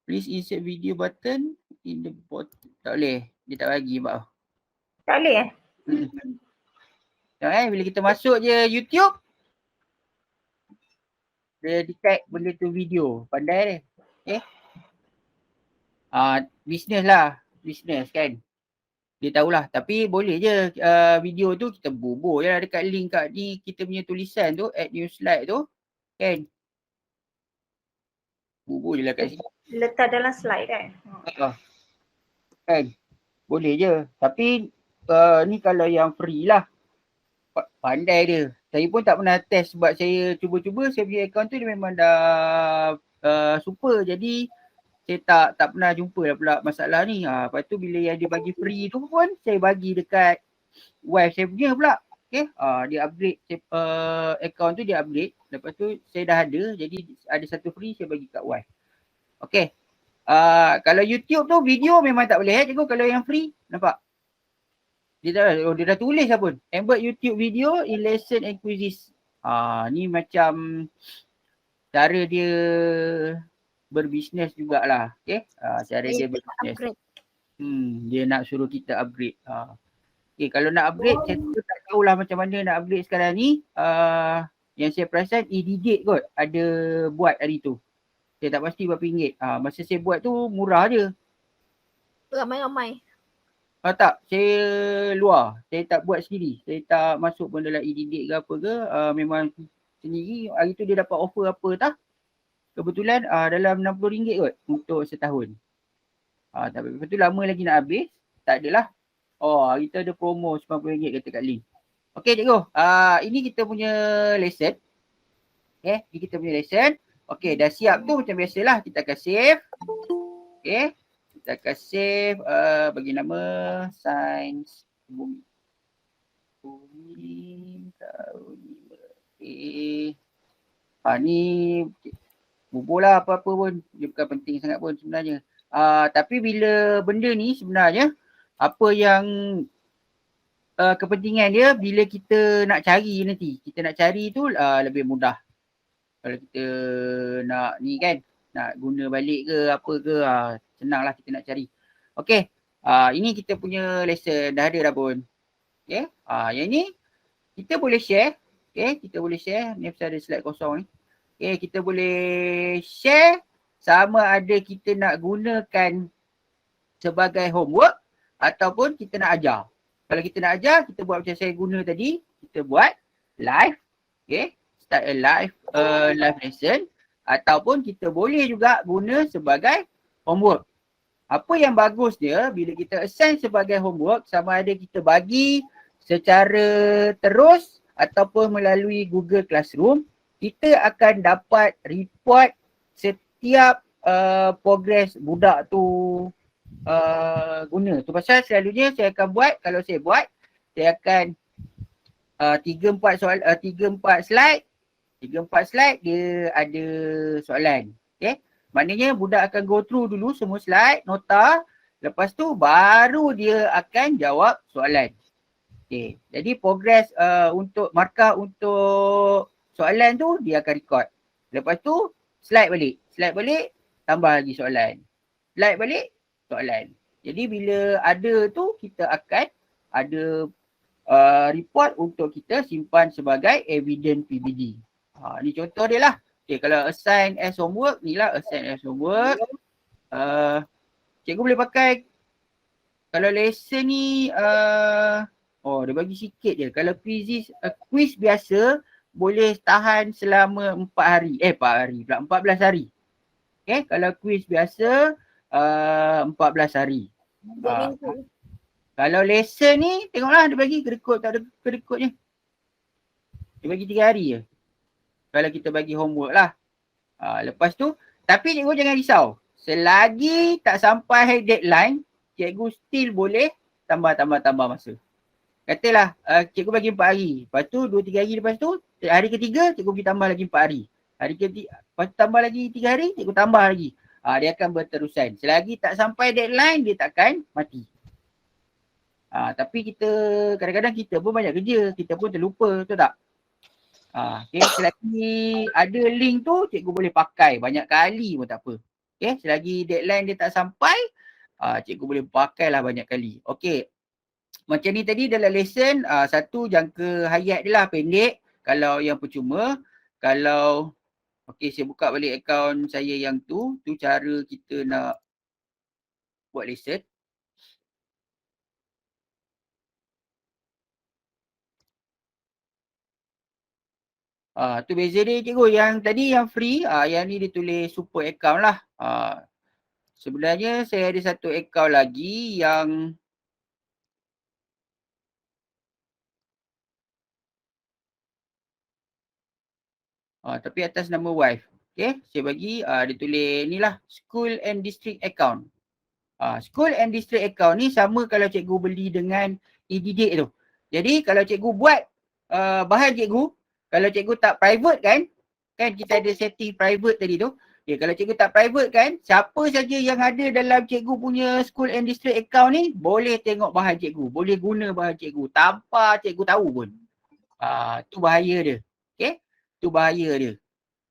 Please insert video button in the bottom. Tak boleh. Dia tak bagi Mbak. Tak boleh Tengok bila kita masuk je YouTube, dia detect benda tu video. Pandai dia. Business lah. Business kan. Dia tahulah. Tapi boleh je video tu kita bubur je lah dekat link kat ni kita punya tulisan tu, add new slide tu. Kan. Bubur je lah kat sini. letak dalam slide kan. Kan. Boleh je. Tapi ni kalau yang free lah. Pandai dia. Saya pun tak pernah test sebab saya cuba-cuba saya punya account tu dia memang dah super. Jadi saya tak pernah jumpa lah pula masalah ni. Lepas tu bila yang dia bagi free tu pun saya bagi dekat wife saya punya pula. Okay. Dia upgrade account tu dia upgrade. Lepas tu saya dah ada. Jadi ada satu free saya bagi kat wife. Okay. Kalau YouTube tu video memang tak boleh cikgu kalau yang free. Nampak? Dia dah tulis lah pun. Embed YouTube video in lesson and quizzes. Ni macam cara dia berbisnes jugalah. Okay. Cara dia berbisnes. Dia nak suruh kita upgrade. Okay, kalau nak upgrade saya tak tahulah macam mana nak upgrade sekarang ni. Yang saya perasan e-digit kot ada buat hari tu. Saya tak pasti berapa ringgit. Masa saya buat tu murah je. Ramai-ramai. Tak, saya luar. Saya tak buat sendiri. Saya tak masuk pun dalam e-digit ke apa ke. Memang sendiri. Hari tu dia dapat offer apa tak. Kebetulan dalam RM60 kot untuk setahun. Tapi lepas tu lama lagi nak habis. Tak adalah. Hari tu ada promo RM90 kata kat link. Okay cikgu. Ini kita punya lesson. Okay, ini kita punya lesson. Okay, dah siap tu macam biasalah. Kita akan save. Okay. Kita akan save, bagi nama Sains Bumi. Okay. Ni bubur lah apa-apa pun. Dia bukan penting sangat pun sebenarnya. Tapi bila benda ni sebenarnya apa yang kepentingan dia bila kita nak cari nanti. Kita nak cari tu lebih mudah. Kalau kita nak ni kan, nak guna balik ke apa ke, senang lah kita nak cari. Okay, ini kita punya lesson dah ada dah pun. Okay, yang ni kita boleh share. Okay, kita boleh share. Ni pasal ada slide kosong ni. Okay, kita boleh share sama ada kita nak gunakan sebagai homework ataupun kita nak ajar. Kalau kita nak ajar, kita buat macam saya guna tadi. Kita buat live. Okay, start a live lesson. Ataupun kita boleh juga guna sebagai homework. Apa yang bagus dia bila kita assign sebagai homework, sama ada kita bagi secara terus ataupun melalui Google Classroom, kita akan dapat report setiap progress budak tu guna. Tu pasal selalunya saya akan buat, kalau saya buat, saya akan 3-4 slide dia ada soalan. Okay, maknanya budak akan go through dulu semua slide, nota, lepas tu baru dia akan jawab soalan. Okay, jadi progress untuk markah untuk soalan tu dia akan record. Lepas tu slide balik, tambah lagi soalan. Slide balik, soalan. Jadi bila ada tu kita akan ada report untuk kita simpan sebagai evidence PBD. Ni contoh dia lah. Okay, kalau assign as homework, ni lah assign as homework. Cikgu boleh pakai, kalau lesson ni, dia bagi sikit je. Kalau quiz biasa, boleh tahan selama 14 hari. Okay, kalau quiz biasa, 14 hari. Kalau lesson ni, tengoklah dia bagi kedekut tak ada kedekutnya. Dia bagi 3 hari je. Kalau kita bagi homework lah. Lepas tu, tapi cikgu jangan risau. Selagi tak sampai deadline, cikgu still boleh tambah masa. Katalah cikgu bagi 4 hari. Lepas tu 2-3 hari lepas tu, hari ketiga cikgu pergi tambah lagi 4 hari. Hari ketiga, lepas tu tambah lagi 3 hari, cikgu tambah lagi. Dia akan berterusan. Selagi tak sampai deadline, dia takkan mati. Tapi kita, kadang-kadang kita pun banyak kerja. Kita pun terlupa, betul tak? Okay, selagi ada link tu, cikgu boleh pakai banyak kali pun tak apa. Okay, selagi deadline dia tak sampai, cikgu boleh pakailah banyak kali. Okay, macam ni tadi dalam lesson, satu jangka hayat dia lah pendek. Kalau yang percuma, kalau, okay, saya buka balik akaun saya yang tu cara kita nak buat lesson. Tu beza dia cikgu. Yang tadi yang free, yang ni dia tulis super account lah. Sebenarnya saya ada satu account lagi yang tapi atas nama wife. Okay, saya bagi dia tulis ni lah, school and district account. School and district account ni sama kalau cikgu beli dengan e-didik tu. Jadi kalau cikgu buat bahan cikgu, kalau cikgu tak private kan kita ada setting private tadi tu. Okay, kalau cikgu tak private kan, siapa saja yang ada dalam cikgu punya school and district account ni boleh tengok bahan cikgu, boleh guna bahan cikgu tanpa cikgu tahu pun. Tu bahaya dia. Okay, tu bahaya dia.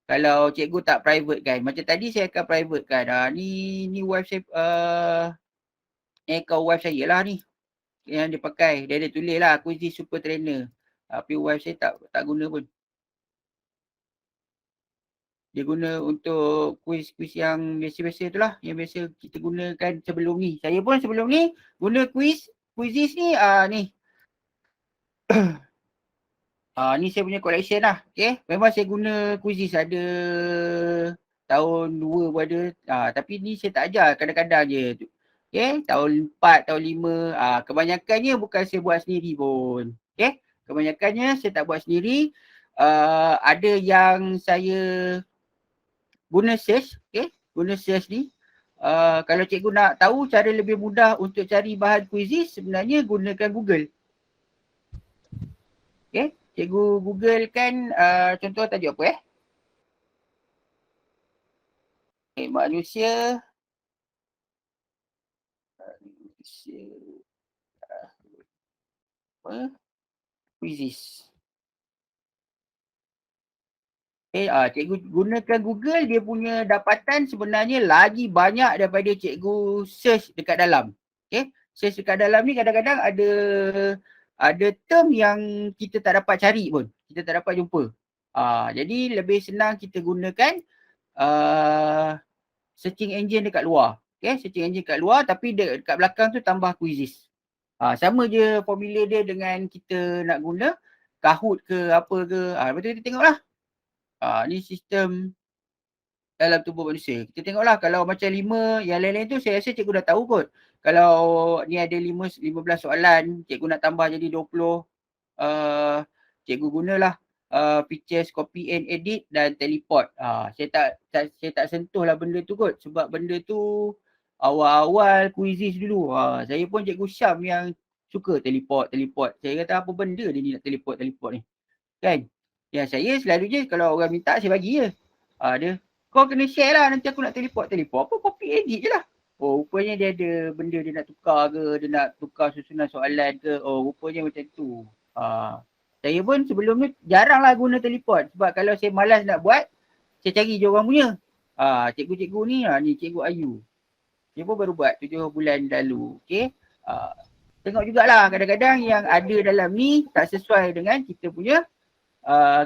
Kalau cikgu tak private kan. Macam tadi saya akan private kan. Ni wife saya, account wife saya lah ni. Yang dia pakai. Dia ada tulis lah, quiz super trainer. Tapi wife saya tak guna pun. Dia guna untuk quiz yang biasa-biasa tu lah. Yang biasa kita gunakan sebelum ni. Saya pun sebelum ni guna quizzes ni. Ni. Ni saya punya collection lah. Okay. Memang saya guna quizzes ada tahun 2 pun ada. Tapi ni saya tak ajar. Kadang-kadang je. Okay. Tahun 4, tahun 5. Kebanyakannya bukan saya buat sendiri pun. Okay. Kebanyakannya saya tak buat sendiri. Ada yang saya guna search. Okay. Guna search ni. Kalau cikgu nak tahu cara lebih mudah untuk cari bahan quizzes, sebenarnya gunakan Google. Okay. Cikgu Google kan contoh tajuk apa manusia Quizzes. Cikgu gunakan Google, dia punya dapatan sebenarnya lagi banyak daripada cikgu search dekat dalam. Okay, search dekat dalam ni kadang-kadang ada term yang kita tak dapat cari pun, kita tak dapat jumpa. Jadi lebih senang kita gunakan searching engine dekat luar. Okay, searching engine dekat luar tapi dekat belakang tu tambah quizzes. Sama je formula dia dengan kita nak guna Kahoot ke apa ke. Lepas tu kita tengoklah. Ni sistem dalam tubuh manusia. Kita tengoklah kalau macam 5, yang lain-lain tu saya rasa cikgu dah tahu kot. Kalau ni ada 15 soalan, cikgu nak tambah jadi 20, cikgu gunalah features copy and edit dan teleport. Saya tak sentuh lah benda tu kot sebab benda tu awal-awal quizzes dulu. Saya pun cikgu Syam yang suka teleport. Saya kata apa benda dia ni nak teleport ni. Kan? Yang saya selalunya kalau orang minta saya bagi je. Dia, kau kena share lah nanti aku nak teleport. Apa copy edit je lah. Rupanya dia ada benda dia nak tukar ke, dia nak tukar susunan soalan ke. Rupanya macam tu. Saya pun sebelum ni jarang lah guna teleport. Sebab kalau saya malas nak buat, saya cari je orang punya. Cikgu-cikgu ni Cikgu Ayu. Dia pun baru buat 7 bulan lalu. Okay. Tengok jugalah kadang-kadang yang ada dalam ni tak sesuai dengan kita punya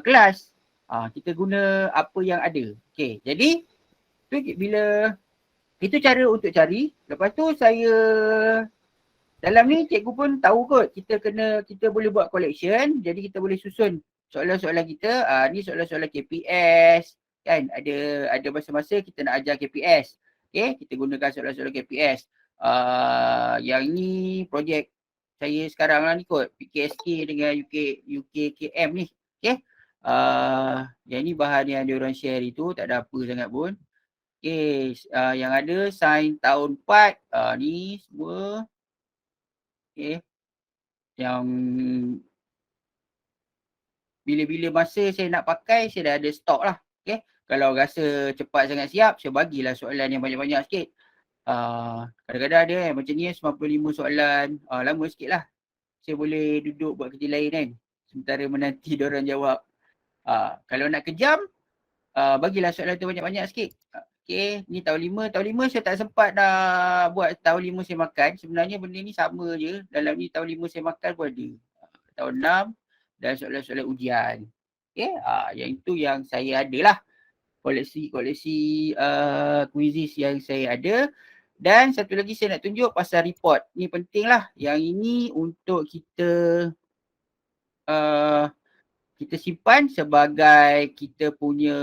kelas. Kita guna apa yang ada. Okay, jadi tu bila itu cara untuk cari. Lepas tu saya dalam ni cikgu pun tahu kot kita boleh buat collection. Jadi kita boleh susun soalan-soalan kita. Ni soalan-soalan KPS kan. Ada masa-masa kita nak ajar KPS. Okay, kita gunakan soalan-soalan KPS. Yang ni projek saya sekarang lah ni kot. PKSK dengan UKKM ni. Okay. Yang ni bahan yang diorang share itu tak ada apa sangat pun. Okay, yang ada sains tahun 4 ni semua. Okay. Yang bila-bila masa saya nak pakai saya dah ada stok lah. Okay. Kalau rasa cepat sangat siap saya bagilah soalan yang banyak-banyak sikit. Kadang-kadang ada kan macam ni 95 soalan. Lama sikit lah. Saya boleh duduk buat kerja lain kan. Sementara menanti diorang jawab. Kalau nak kejam, bagilah soalan tu banyak-banyak sikit. Okay, ni tahun 5. Tahun 5 saya tak sempat nak buat tahun 5 saya makan. Sebenarnya benda ni sama je. Dalam ni tahun 5 saya makan pun ada. Tahun 6 dan soalan-soalan ujian. Okay, yang itu yang saya ada lah. Koleksi quizzes yang saya ada. Dan satu lagi saya nak tunjuk pasal report. Ni penting lah. Yang ini untuk kita simpan sebagai kita punya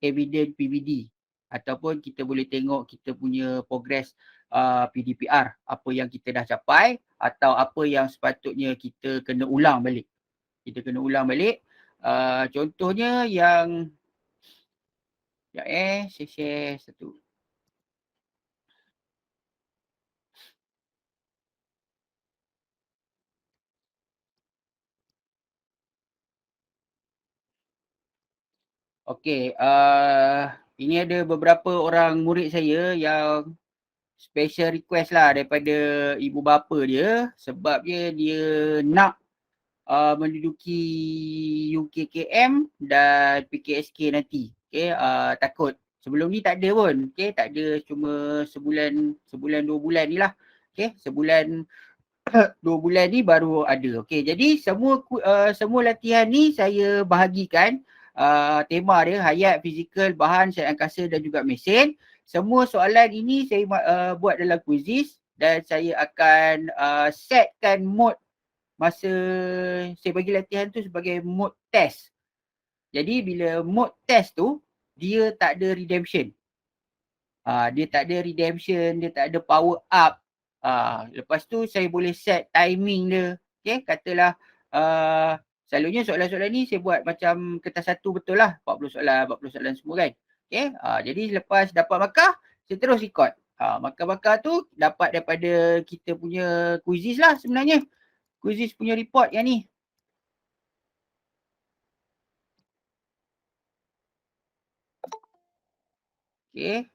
evidence PBD ataupun kita boleh tengok kita punya progress PDPR, apa yang kita dah capai atau apa yang sepatutnya kita kena ulang balik. Contohnya yang saya share satu. Okey, ini ada beberapa orang murid saya yang special request lah daripada ibu bapa dia sebab dia nak menduduki UKKM dan PKSK nanti. Okay, takut. Sebelum ni tak ada pun. Okay, tak ada, cuma sebulan 2 bulan ni lah. Okay, sebulan 2 bulan ni baru ada. Okay, jadi semua latihan ni saya bahagikan. Tema dia hayat, fizikal, bahan, syaitan angkasa dan juga mesin. Semua soalan ini saya buat dalam quizzes dan saya akan setkan mode masa saya bagi latihan tu sebagai mode test. Jadi bila mode test tu dia tak ada redemption. Dia tak ada power up. Lepas tu saya boleh set timing dia. Okay, katalah selalunya soalan-soalan ni saya buat macam kertas satu betul lah. 40 soalan semua kan. Okay, jadi lepas dapat markah, saya terus record. Markah-markah tu dapat daripada kita punya quizzes lah sebenarnya. Quizzes punya report yang ni. Okay.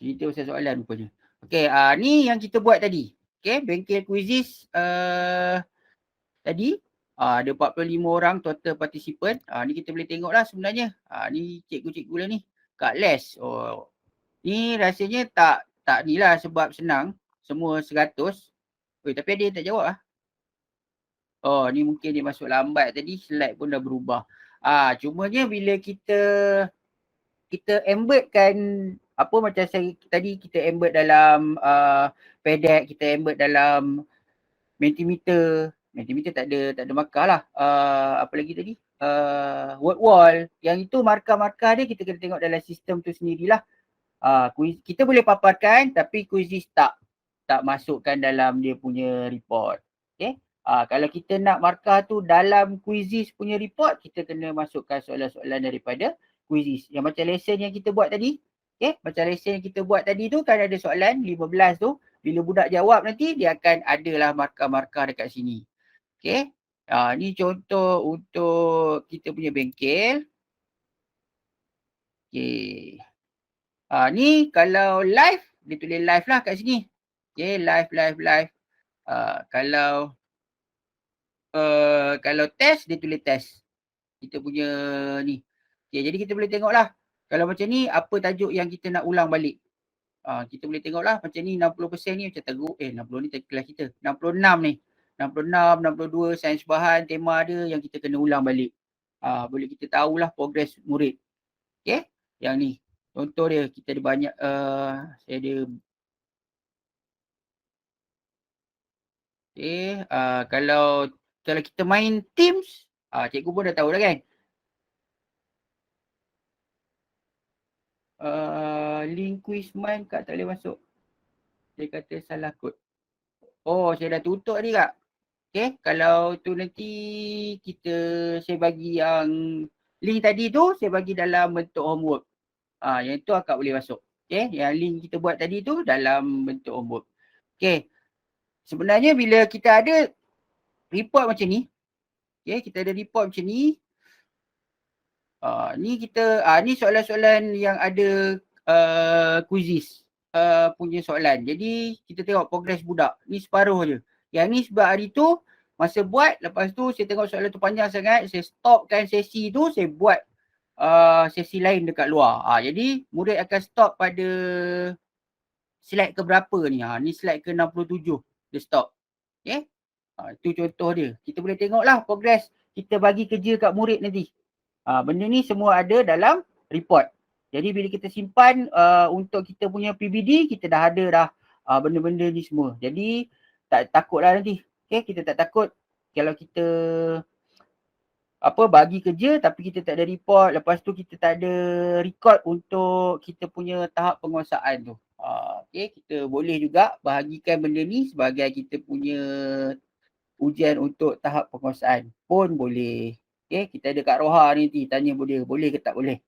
cerita pasal soalan rupanya. Okey, ni yang kita buat tadi. Okey, bengkel quizzes tadi ada 45 orang total participant. Ni kita boleh tengok lah sebenarnya. Ni cikgu-cikgu lah ni kat les. Oh, ni rasanya tak ni lah sebab senang. Semua 100. Tapi ada yang tak jawab lah. Oh, ni mungkin dia masuk lambat tadi, slide pun dah berubah. Cumanya bila kita embedkan apa macam saya tadi, kita embed dalam PDX, kita embed dalam Mentimeter. Mentimeter tak ada markah lah. Apa lagi tadi? Word wall. Yang itu markah-markah dia kita kena tengok dalam sistem tu sendirilah. Kita boleh paparkan tapi quizzes tak masukkan dalam dia punya report. Okay. Kalau kita nak markah tu dalam quizzes punya report, kita kena masukkan soalan-soalan daripada quizzes. Yang macam lesson yang kita buat tadi. Okay. Macam lesson yang kita buat tadi tu kan ada soalan 15 tu. Bila budak jawab nanti dia akan adalah markah-markah dekat sini. Okay. Ni contoh untuk kita punya bengkel. Okay. Ni kalau live, dia tulis live lah kat sini. Okay, live. Kalau test, dia tulis test. Kita punya ni. Okay, jadi kita boleh tengok lah. Kalau macam ni, apa tajuk yang kita nak ulang balik. Kita boleh tengok lah. Macam ni 60% ni macam teruk. 60 ni kelas kita. 66 ni. 66, 62, sains bahan, tema dia yang kita kena ulang balik. Boleh kita tahulah progres murid. Okay, yang ni. Contoh dia, kita ada banyak, saya ada. Okay, kalau kita main Teams, cikgu pun dah tahu dah kan. Link quiz main kak tak boleh masuk. Dia kata salah kod. Oh, saya dah tutup ni kak. Okay, kalau tu nanti saya bagi yang link tadi tu, saya bagi dalam bentuk homework. Yang tu akak boleh masuk. Okay, yang link kita buat tadi tu dalam bentuk homework. Okay, sebenarnya bila kita ada report macam ni, okay, kita ada report macam ni, ni kita, ni soalan-soalan yang ada quizzes punya soalan. Jadi kita tengok progres budak. Ni separuh je. Yang ni sebab hari tu masa buat, lepas tu saya tengok soalan tu panjang sangat, saya stopkan sesi tu, saya buat sesi lain dekat luar. Jadi murid akan stop pada slide ke berapa ni. Ni slide ke 67 dia stop. Okay. Itu contoh dia. Kita boleh tengoklah progres kita bagi kerja kat murid nanti. Benda ni semua ada dalam report. Jadi bila kita simpan untuk kita punya PBD, kita dah ada dah benda-benda ni semua. Jadi tak takutlah nanti. Okay, kita tak takut kalau kita bagi kerja tapi kita tak ada report, lepas tu kita tak ada record untuk kita punya tahap penguasaan tu. Okay, kita boleh juga bahagikan benda ni sebagai kita punya ujian untuk tahap penguasaan pun boleh. Okay, kita ada Kak Roha ni nanti tanya boleh ke tak boleh.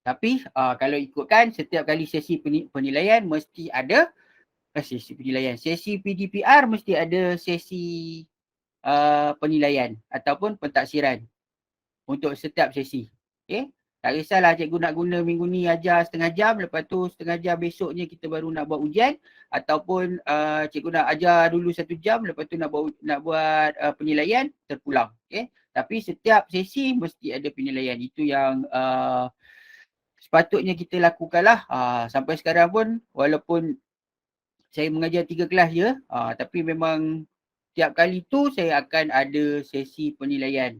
Tapi kalau ikutkan setiap kali sesi penilaian mesti ada sesi penilaian. Sesi PDPR mesti ada sesi penilaian ataupun pentaksiran untuk setiap sesi. Okay. Tak kisahlah cikgu nak guna minggu ni ajar setengah jam, lepas tu setengah jam besoknya kita baru nak buat ujian, ataupun cikgu nak ajar dulu 1 jam, lepas tu nak buat penilaian, terpulang. Okay. Tapi setiap sesi mesti ada penilaian. Itu yang sepatutnya kita lakukanlah. Sampai sekarang pun walaupun saya mengajar 3 kelas je, tapi memang tiap kali tu saya akan ada sesi penilaian.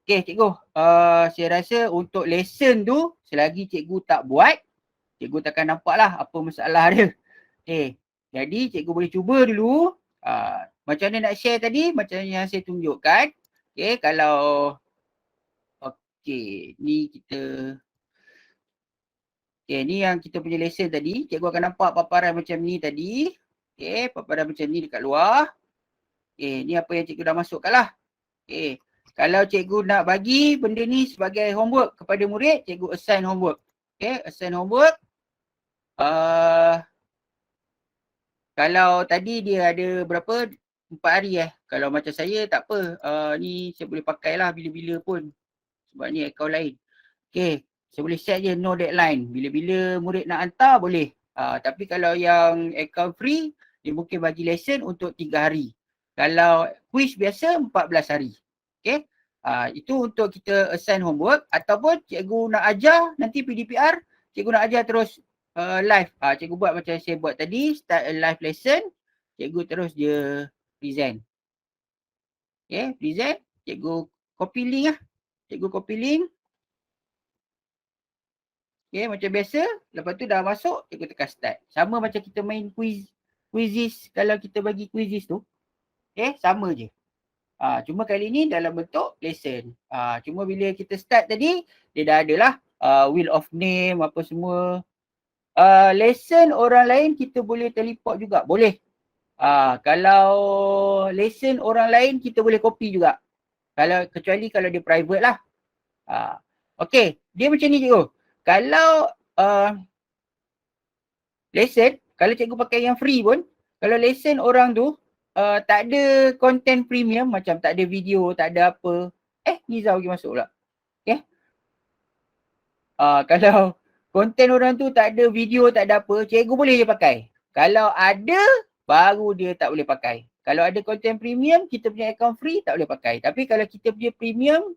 Okay cikgu, saya rasa untuk lesson tu selagi cikgu tak buat, cikgu takkan nampak lah apa masalah dia. Okay, jadi cikgu boleh cuba dulu. Macam mana nak share tadi, macam yang saya tunjukkan. Okay, kalau ni kita ni yang kita punya lesson tadi. Cikgu akan nampak paparan macam ni tadi. Okay, paparan macam ni dekat luar. Okay, ni apa yang cikgu dah masukkan lah. Okay. Kalau cikgu nak bagi benda ni sebagai homework kepada murid, cikgu assign homework. Okay, assign homework. Kalau tadi dia ada berapa? 4 hari Kalau macam saya tak apa. Ni saya boleh pakai lah bila-bila pun. Sebab ni akaun lain. Okay, Saya boleh set je no deadline. Bila-bila murid nak hantar boleh. Tapi kalau yang account free, dia mungkin bagi lesson untuk 3 hari. Kalau quiz biasa 14 hari. Okay. Itu untuk kita assign homework ataupun cikgu nak ajar nanti PDPR, cikgu nak ajar terus live. Cikgu buat macam saya buat tadi, start a live lesson, cikgu terus dia present. Okay, present, cikgu copy link lah. Cikgu copy link. Okay, macam biasa. Lepas tu dah masuk, cikgu tekan start. Sama macam kita main quizzes, kalau kita bagi quizzes tu. Okay, sama je. Cuma kali ni dalam bentuk lesson. Cuma bila kita start tadi, dia dah ada lah wheel of name, apa semua. Lesson orang lain kita boleh teleport juga. Boleh. Kalau lesson orang lain kita boleh copy juga. Kecuali kalau dia private lah. Okay, dia macam ni cikgu. Kalau lesson, kalau cikgu pakai yang free pun, kalau lesson orang tu tak ada content premium, macam tak ada video, tak ada apa. Niza pergi masuk pula. Okay. Kalau content orang tu tak ada video, tak ada apa, cikgu boleh je pakai. Kalau ada, baru dia tak boleh pakai. Kalau ada content premium, kita punya account free tak boleh pakai. Tapi kalau kita punya premium,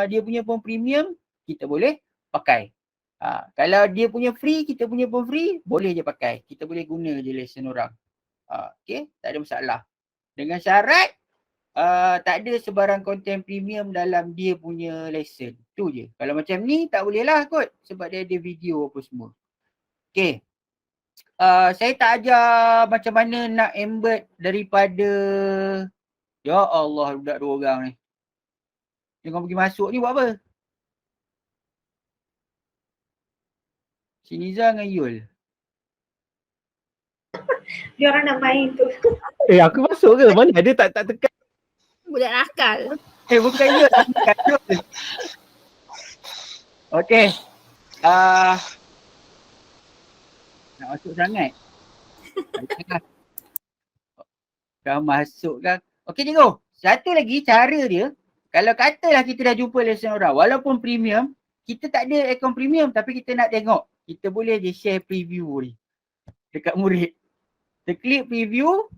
dia punya pun premium, kita boleh pakai. Kalau dia punya free, kita punya pun free, boleh je pakai. Kita boleh guna je lesson orang. Okay, tak ada masalah. Dengan syarat, tak ada sebarang content premium dalam dia punya lesson. Tu je. Kalau macam ni, tak boleh lah kot. Sebab dia ada video apa semua. Okay. Saya tak ajar macam mana nak embed daripada, ya Allah, budak 2 orang ni. Jangan pergi masuk ni buat apa? Si Niza dengan Yul. Dia orang nak main tu. Aku masuk ke? Mana ada tak tekan. Budak nakal. Bukan Yul. Bukan Yul. Okay. Nak masuk sangat. Dah masuk kan. Okay cikgu. Satu lagi cara dia. Kalau katalah kita dah jumpa lesson orang. Walaupun premium. Kita tak ada account premium. Tapi kita nak tengok. Kita boleh je share preview ni. Dekat murid. Kita klik preview.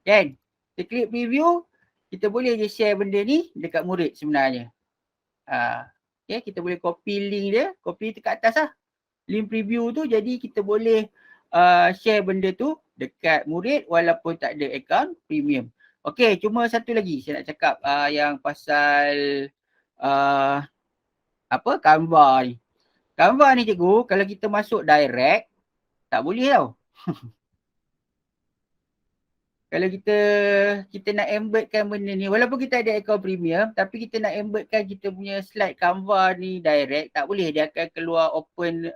Kan. Kita klik preview. Kita boleh je share benda ni dekat murid sebenarnya. Okay, kita boleh copy link dia. Copy dekat atas lah. Link preview tu jadi kita boleh share benda tu dekat murid walaupun tak ada account premium. Okay, cuma satu lagi saya nak cakap yang pasal Canva ni. Canva ni cikgu, kalau kita masuk direct, tak boleh tau. Kalau kita nak embedkan benda ni, walaupun kita ada account premium, tapi kita nak embedkan kita punya slide Canva ni direct, tak boleh. Dia akan keluar open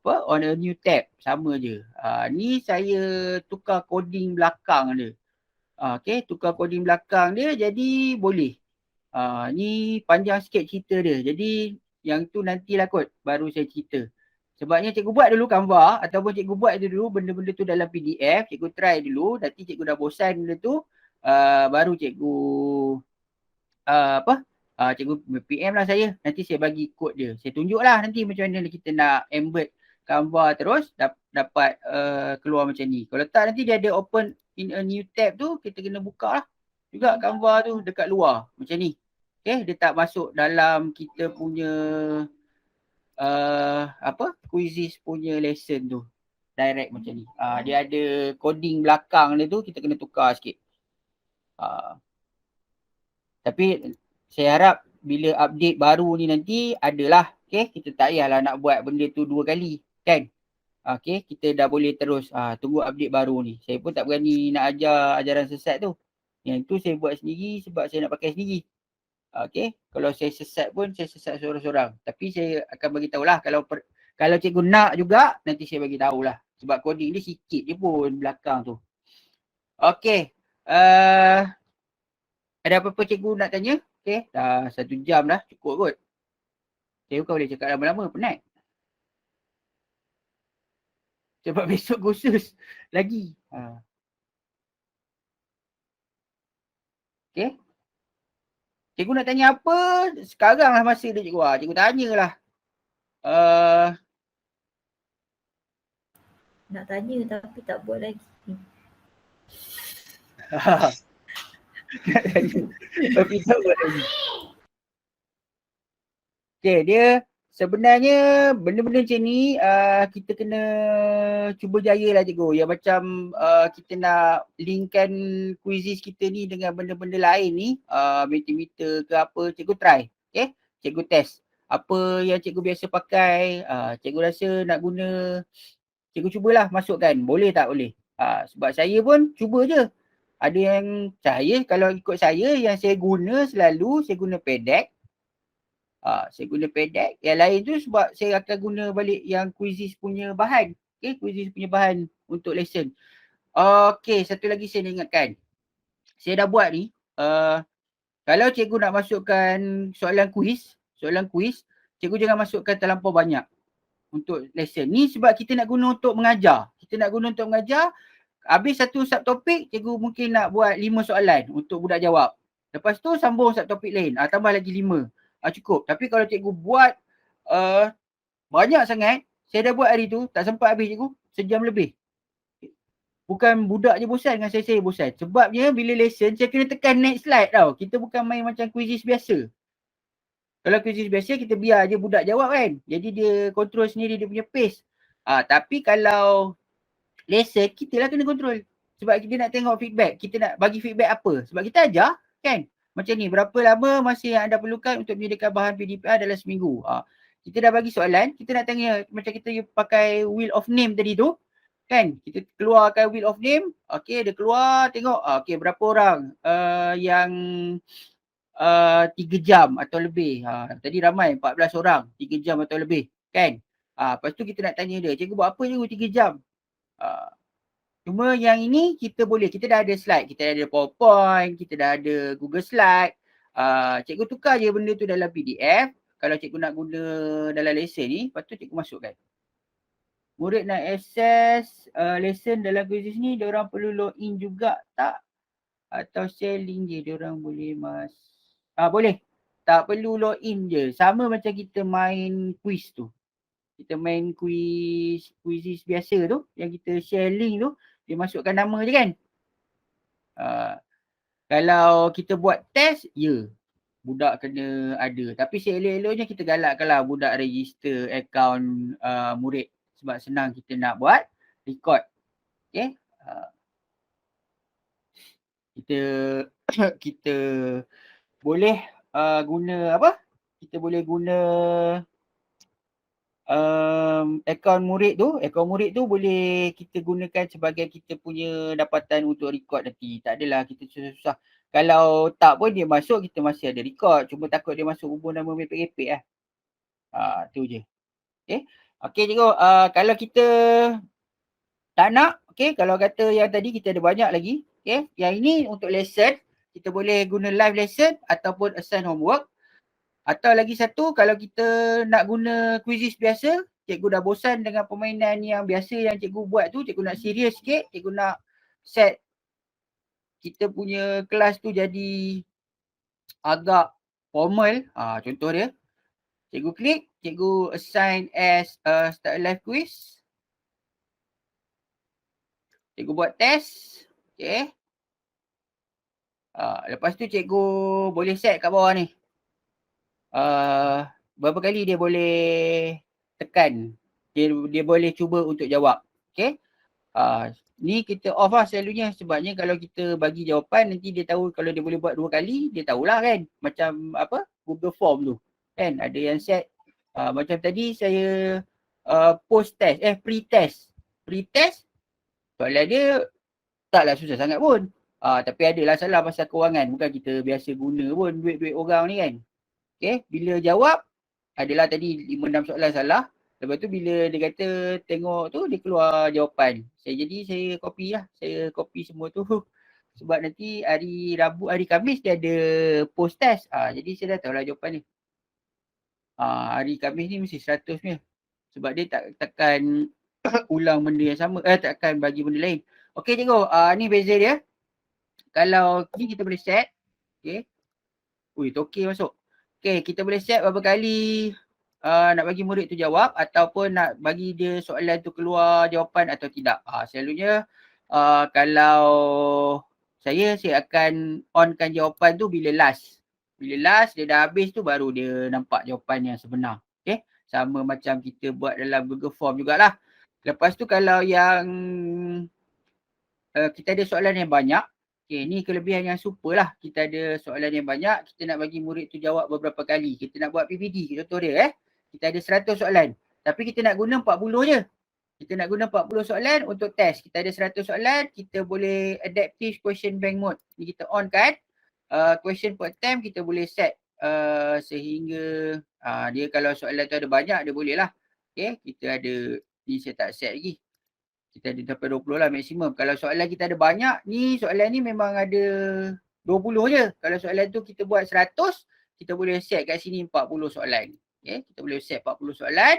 on a new tab. Sama je. Ni saya tukar coding belakang dia. Okay, tukar coding belakang dia jadi boleh. Ni panjang sikit cerita dia. Jadi yang tu nantilah kot baru saya cerita. Sebabnya cikgu buat dulu Canva ataupun cikgu buat dulu benda-benda tu dalam PDF, cikgu try dulu, nanti cikgu dah bosan benda tu, baru cikgu cikgu PM lah saya, nanti saya bagi kod dia. Saya tunjuk lah nanti macam mana kita nak embed Canva terus dapat keluar macam ni. Kalau tak nanti dia ada open in a new tab tu, kita kena buka lah juga Canva tu dekat luar macam ni. Okay, dia tak masuk dalam kita punya quizzes punya lesson tu direct macam ni. Dia ada coding belakang dia tu, kita kena tukar sikit. Tapi saya harap bila update baru ni nanti adalah, okay, kita tak payahlah nak buat benda tu 2 kali kan. Okay, kita dah boleh terus tunggu update baru ni. Saya pun tak berani nak ajar ajaran sesat tu. Yang tu saya buat sendiri sebab saya nak pakai sendiri. Okay, kalau saya sesat pun saya sesat seorang-seorang. Tapi saya akan bagi tahulah kalau cikgu nak juga nanti saya bagi tahulah. Sebab coding dia sikit je pun belakang tu. Okay, ada apa-apa cikgu nak tanya? Okay, dah 1 jam dah, cukup kot. Saya bukan boleh cakap lama-lama, penat. Sebab besok khusus lagi. Okay. Cikgu nak tanya apa? Sekarang lah masa dia cikgu. Cikgu tanyalah. Nak tanya tapi tak buat lagi. Nak tanya. Tapi tak buat lagi. Okay, dia sebenarnya benda-benda macam ni kita kena cuba jaya lah cikgu. Yang macam kita nak linkkan quizzes kita ni dengan benda-benda lain ni, Mentimeter ke apa, cikgu try. Okay, cikgu test. Apa yang cikgu biasa pakai, cikgu rasa nak guna, cikgu cubalah masukkan. Boleh tak boleh? Sebab saya pun cuba je. Ada yang saya, kalau ikut saya, yang saya guna selalu, saya guna PDEC. Saya guna PDEC. Yang lain tu sebab saya akan guna balik yang quizzes punya bahan. Okay, quizzes punya bahan untuk lesson. Okay, satu lagi saya nak ingatkan. Saya dah buat ni. Kalau cikgu nak masukkan soalan quiz, cikgu jangan masukkan terlampau banyak untuk lesson. Ni sebab kita nak guna untuk mengajar. Habis satu subtopik, cikgu mungkin nak buat 5 soalan untuk budak jawab. Lepas tu sambung subtopik lain. Tambah lagi 5. Cukup. Tapi kalau cikgu buat banyak sangat, saya dah buat hari tu, tak sempat habis cikgu, sejam lebih. Bukan budak je bosan dengan saya bosan. Sebabnya bila lesson, saya kena tekan next slide tau. Kita bukan main macam quizzes biasa. Kalau quizzes biasa, kita biar je budak jawab kan. Jadi dia control sendiri dia punya pace. Tapi kalau lesson, kita lah kena control. Sebab kita nak tengok feedback. Kita nak bagi feedback apa. Sebab kita ajar kan. Macam ni, berapa lama masa yang anda perlukan untuk menyediakan bahan PDPR dalam seminggu. Kita dah bagi soalan, kita nak tanya macam kita pakai wheel of name tadi tu. Kan, kita keluarkan wheel of name. Okay, dia keluar, tengok. Okay, berapa orang yang 3 jam atau lebih. Tadi ramai, 14 orang, 3 jam atau lebih. Kan. Lepas tu kita nak tanya dia, cikgu buat apa cikgu 3 jam? Cuma yang ini kita boleh, kita dah ada slide, kita dah ada PowerPoint, kita dah ada Google Slide. Cikgu tukar je benda tu dalam PDF. Kalau cikgu nak guna dalam lesson ni, lepas tu cikgu masukkan. Murid nak access lesson dalam quizzes ni, diorang perlu login juga tak? Atau share link je, diorang boleh boleh. Tak perlu login je. Sama macam kita main quiz tu. Kita main quizzes biasa tu, yang kita share link tu, dia masukkan nama je kan. Kalau kita buat test, ya, budak kena ada. Tapi seelok-eloknya kita galakkanlah budak register akaun murid. Sebab senang kita nak buat record. Okay. Kita boleh guna apa? Kita boleh guna akaun murid tu boleh kita gunakan sebagai kita punya dapatan untuk record nanti. Tak adalah kita susah-susah. Kalau tak pun dia masuk, kita masih ada record. Cuma takut dia masuk hubung nama mepek-mepek lah. Tu je. Okay. Okay cikgu, kalau kita tak nak, okay, kalau kata yang tadi kita ada banyak lagi. Okay. Yang ini untuk lesson, kita boleh guna live lesson ataupun assign homework. Atau lagi satu, kalau kita nak guna quizzes biasa, cikgu dah bosan dengan permainan yang biasa yang cikgu buat tu, cikgu nak serius sikit, cikgu nak set kita punya kelas tu jadi agak formal. Contoh dia, cikgu klik, cikgu assign as start live quiz. Cikgu buat test. Okay. Lepas tu cikgu boleh set kat bawah ni. Berapa kali dia boleh tekan, dia boleh cuba untuk jawab. Okay. Ni kita off lah selalunya, sebabnya kalau kita bagi jawapan nanti dia tahu kalau dia boleh buat 2 kali, dia tahulah kan. Macam apa, Google Form tu kan, ada yang set. Macam tadi saya post test, pre-test soalan dia taklah susah sangat pun. Tapi adalah salah pasal kewangan, bukan kita biasa guna pun duit-duit orang ni kan. Okay, bila jawab, adalah tadi 5-6 soalan salah. Lepas tu bila dia kata tengok tu, dia keluar jawapan. Saya copy lah, saya copy semua tu. Sebab nanti hari Rabu, hari Khamis dia ada post test. Jadi saya dah tahu lah jawapan ni. Hari Khamis ni mesti 100 punya. Sebab dia takkan ulang benda yang sama, takkan bagi benda lain. Okay cikgu, ni beza dia. Kalau ni kita boleh set. Okay. Ui, toke masuk. Okay, kita boleh set berapa kali nak bagi murid tu jawab ataupun nak bagi dia soalan tu keluar jawapan atau tidak. Selalunya kalau saya akan onkan jawapan tu bila last. Bila last dia dah habis tu baru dia nampak jawapan yang sebenar. Okay. Sama macam kita buat dalam Google Form jugalah. Lepas tu kalau yang kita ada soalan yang banyak. Okay, ni kelebihan yang super lah. Kita ada soalan yang banyak. Kita nak bagi murid tu jawab beberapa kali. Kita nak buat PPT contoh dia Kita ada 100 soalan. Tapi kita nak guna 40 je. Kita nak guna 40 soalan untuk test. Kita ada 100 soalan. Kita boleh adaptive question bank mode. Ni kita on kan. Question per attempt kita boleh set sehingga dia kalau soalan tu ada banyak dia boleh lah. Okay, kita ada ni saya tak set lagi. Kita ada sampai 20 lah maksimum. Kalau soalan kita ada banyak, ni soalan ni memang ada 20 je. Kalau soalan tu kita buat 100, kita boleh set kat sini 40 soalan. Okay, kita boleh set 40 soalan.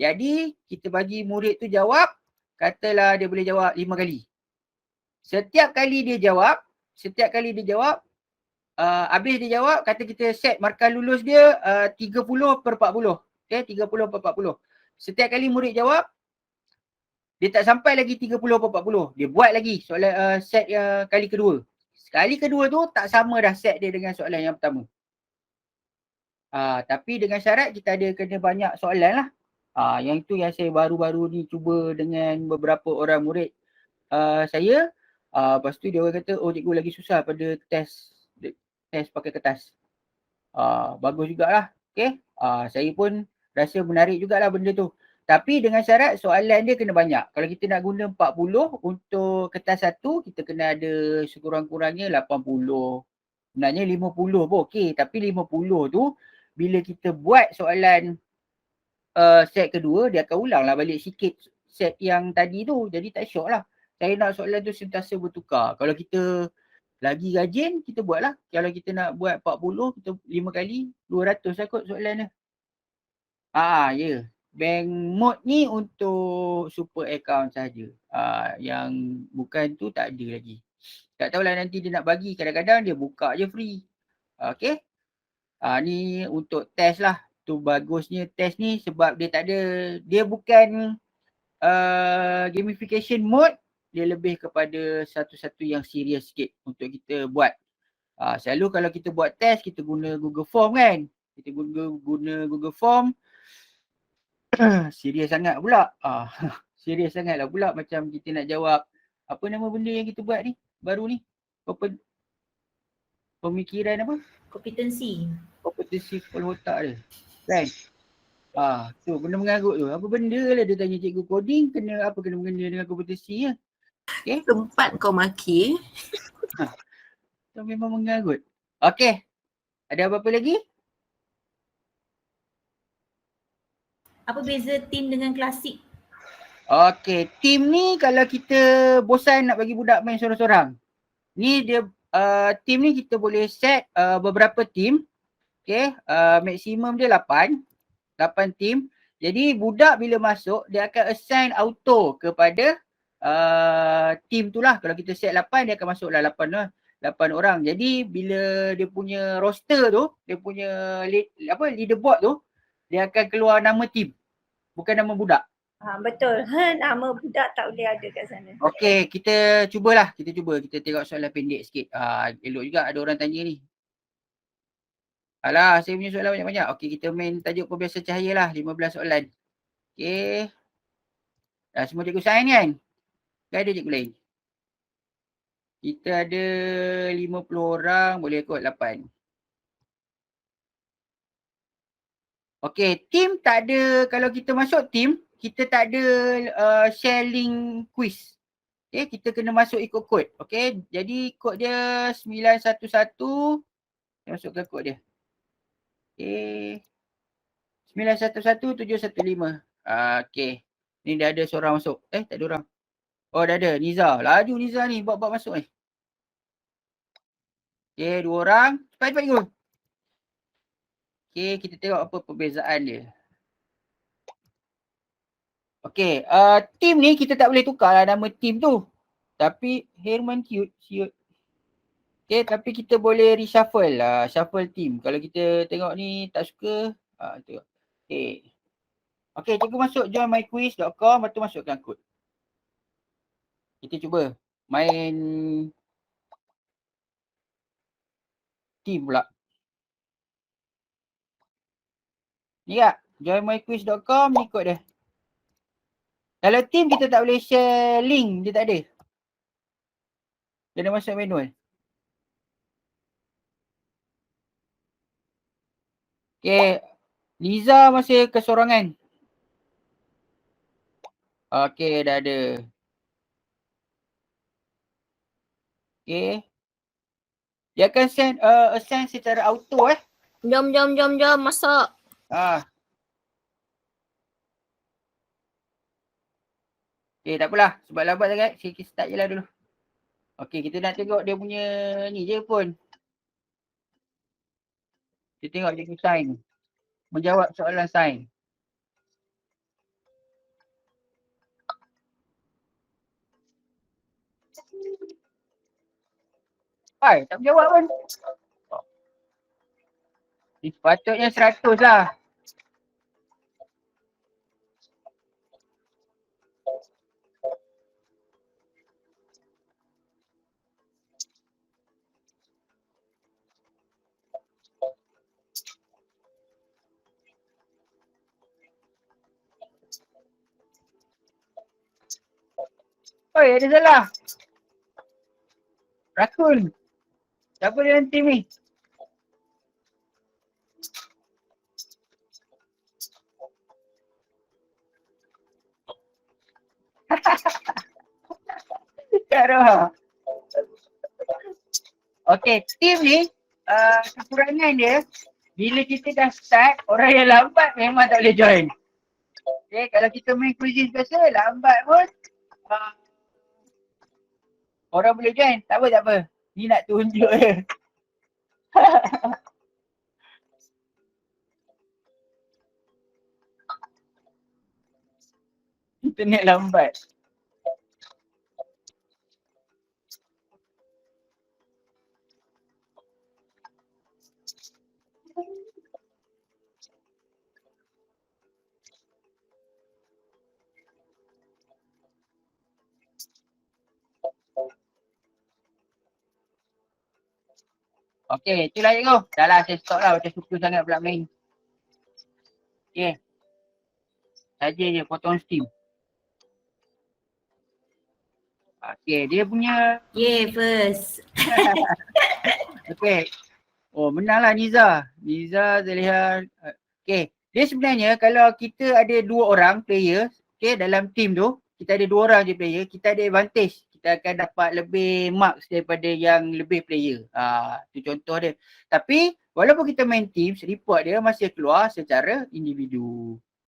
Jadi, kita bagi murid tu jawab, katalah dia boleh jawab 5 kali. Setiap kali dia jawab, habis dia jawab, kata kita set markah lulus dia 30/40. Okay, 30/40. Setiap kali murid jawab, dia tak sampai lagi 30/40. Dia buat lagi soalan set kali kedua. Sekali kedua tu tak sama dah set dia dengan soalan yang pertama. Tapi dengan syarat kita ada kena banyak soalan lah. Yang itu yang saya baru-baru ni cuba dengan beberapa orang murid saya. Lepas tu dia orang kata, oh cikgu lagi susah pada test pakai kertas. Bagus jugalah. Okay. Saya pun rasa menarik jugalah benda tu. Tapi dengan syarat soalan dia kena banyak. Kalau kita nak guna 40 untuk kertas satu, kita kena ada sekurang-kurangnya 80. Sebenarnya 50 pun okey. Tapi 50 tu bila kita buat soalan set kedua, dia akan ulanglah balik sikit set yang tadi tu. Jadi tak syok lah. Saya nak soalan tu sentiasa bertukar. Kalau kita lagi rajin, kita buatlah. Kalau kita nak buat 40, kita 5 kali, 200 lah kot soalan dia. Ya. Bank mode ni untuk super account saja. Yang bukan tu tak ada lagi. Tak tahulah nanti dia nak bagi. Kadang-kadang dia buka je free. Okay. Ni untuk test lah. Tu bagusnya test ni sebab dia tak ada, dia bukan gamification mode. Dia lebih kepada satu-satu yang serius sikit untuk kita buat. Selalu kalau kita buat test, kita guna Google Form kan. Kita guna Google Form. Serius sangat pula. Serius sangat lah pula macam kita nak jawab. Apa nama benda yang kita buat ni? Baru ni? Pemikiran apa? Kompetensi kepala otak dia. Kan? Tu benda mengarut tu. Apa benda lah dia tanya cikgu coding, kena mengena dengan kompetensi ya. Okay? Tempat kau maki. Tu memang mengarut. Okay. Ada apa-apa lagi? Apa beza team dengan klasik? Okay, team ni kalau kita bosan nak bagi budak main sorang-sorang. Ni dia team ni kita boleh set beberapa team. Okay, maksimum dia 8 team. Jadi budak bila masuk dia akan assign auto kepada team tu lah. Kalau kita set 8 dia akan masuklah 8 orang. Jadi bila dia punya roster tu, dia punya leaderboard tu, dia akan keluar nama team. Bukan nama budak. Betul. Nama budak tak boleh ada kat sana. Okey, kita cubalah. Kita tengok soalan pendek sikit. Elok juga ada orang tanya ni. Alah, saya punya soalan banyak-banyak. Okey, kita main tajuk pembiasa cahaya lah. 15 soalan. Okey. Dah semua cikgu sign kan? Kan ada cikgu lain? Kita ada 50 orang. Boleh kot 8. Okey, team tak ada, kalau kita masuk team, kita tak ada share link quiz. Okey, kita kena masuk ikut kod. Okey, jadi kod dia 911. Saya masukkan kod dia. Okey. 911715. Okey. Ni dah ada seorang masuk. Tak ada orang. Oh, dah ada. Niza. Laju Niza ni buat masuk ni. Okey, 2 orang. Cepat-cepat cikgu. Okey, kita tengok apa perbezaan dia. Okey, team ni kita tak boleh tukar lah nama team tu. Tapi Herman cute. Okey, tapi kita boleh reshuffle lah, shuffle team. Kalau kita tengok ni tak suka, tengok. Okey. Okey, cikgu masuk joinmyquiz.com, lepas tu masukkan kod. Kita cuba main team pula. Ni tak, joinmyquiz.com ni kod dia. Kalau team kita tak boleh share link, dia tak ada. Kena masuk manual. Okay, Liza masih kesorangan. Okay, dah ada. Okay. Dia akan assign secara auto Jom masuk. Okay, tak apalah. Sebab lambat sangat, kita start je lah dulu. Okay, kita nak tengok dia punya ni je pun. Kita tengok dia punya sign. Menjawab soalan sign. Hai, tak menjawab pun. Sepatutnya 100 lah. Oi, ada salah. Rakun. Siapa dia nanti ni? Cara. Okey, tim ni kekurangan dia bila kita dah start, orang yang lambat memang tak boleh join. Okay, kalau kita main quizzes biasa, lambat pun orang boleh join. Tak apa. Ni nak tunjuk je. Internet lambat. Okey, itulah cikgu. Dah lah, saya stop lah. Macam suka sangat pula main. Okey. Saja je potong steam. Okey, dia punya... First. Okey. Oh, menanglah Niza. Niza, Zaliha. Okey. Dia sebenarnya kalau kita ada 2 orang player, okey, dalam team tu, kita ada 2 orang je player, kita ada advantage. Kita akan dapat lebih marks daripada yang lebih player. Tu contoh dia. Tapi walaupun kita main team, report dia masih keluar secara individu.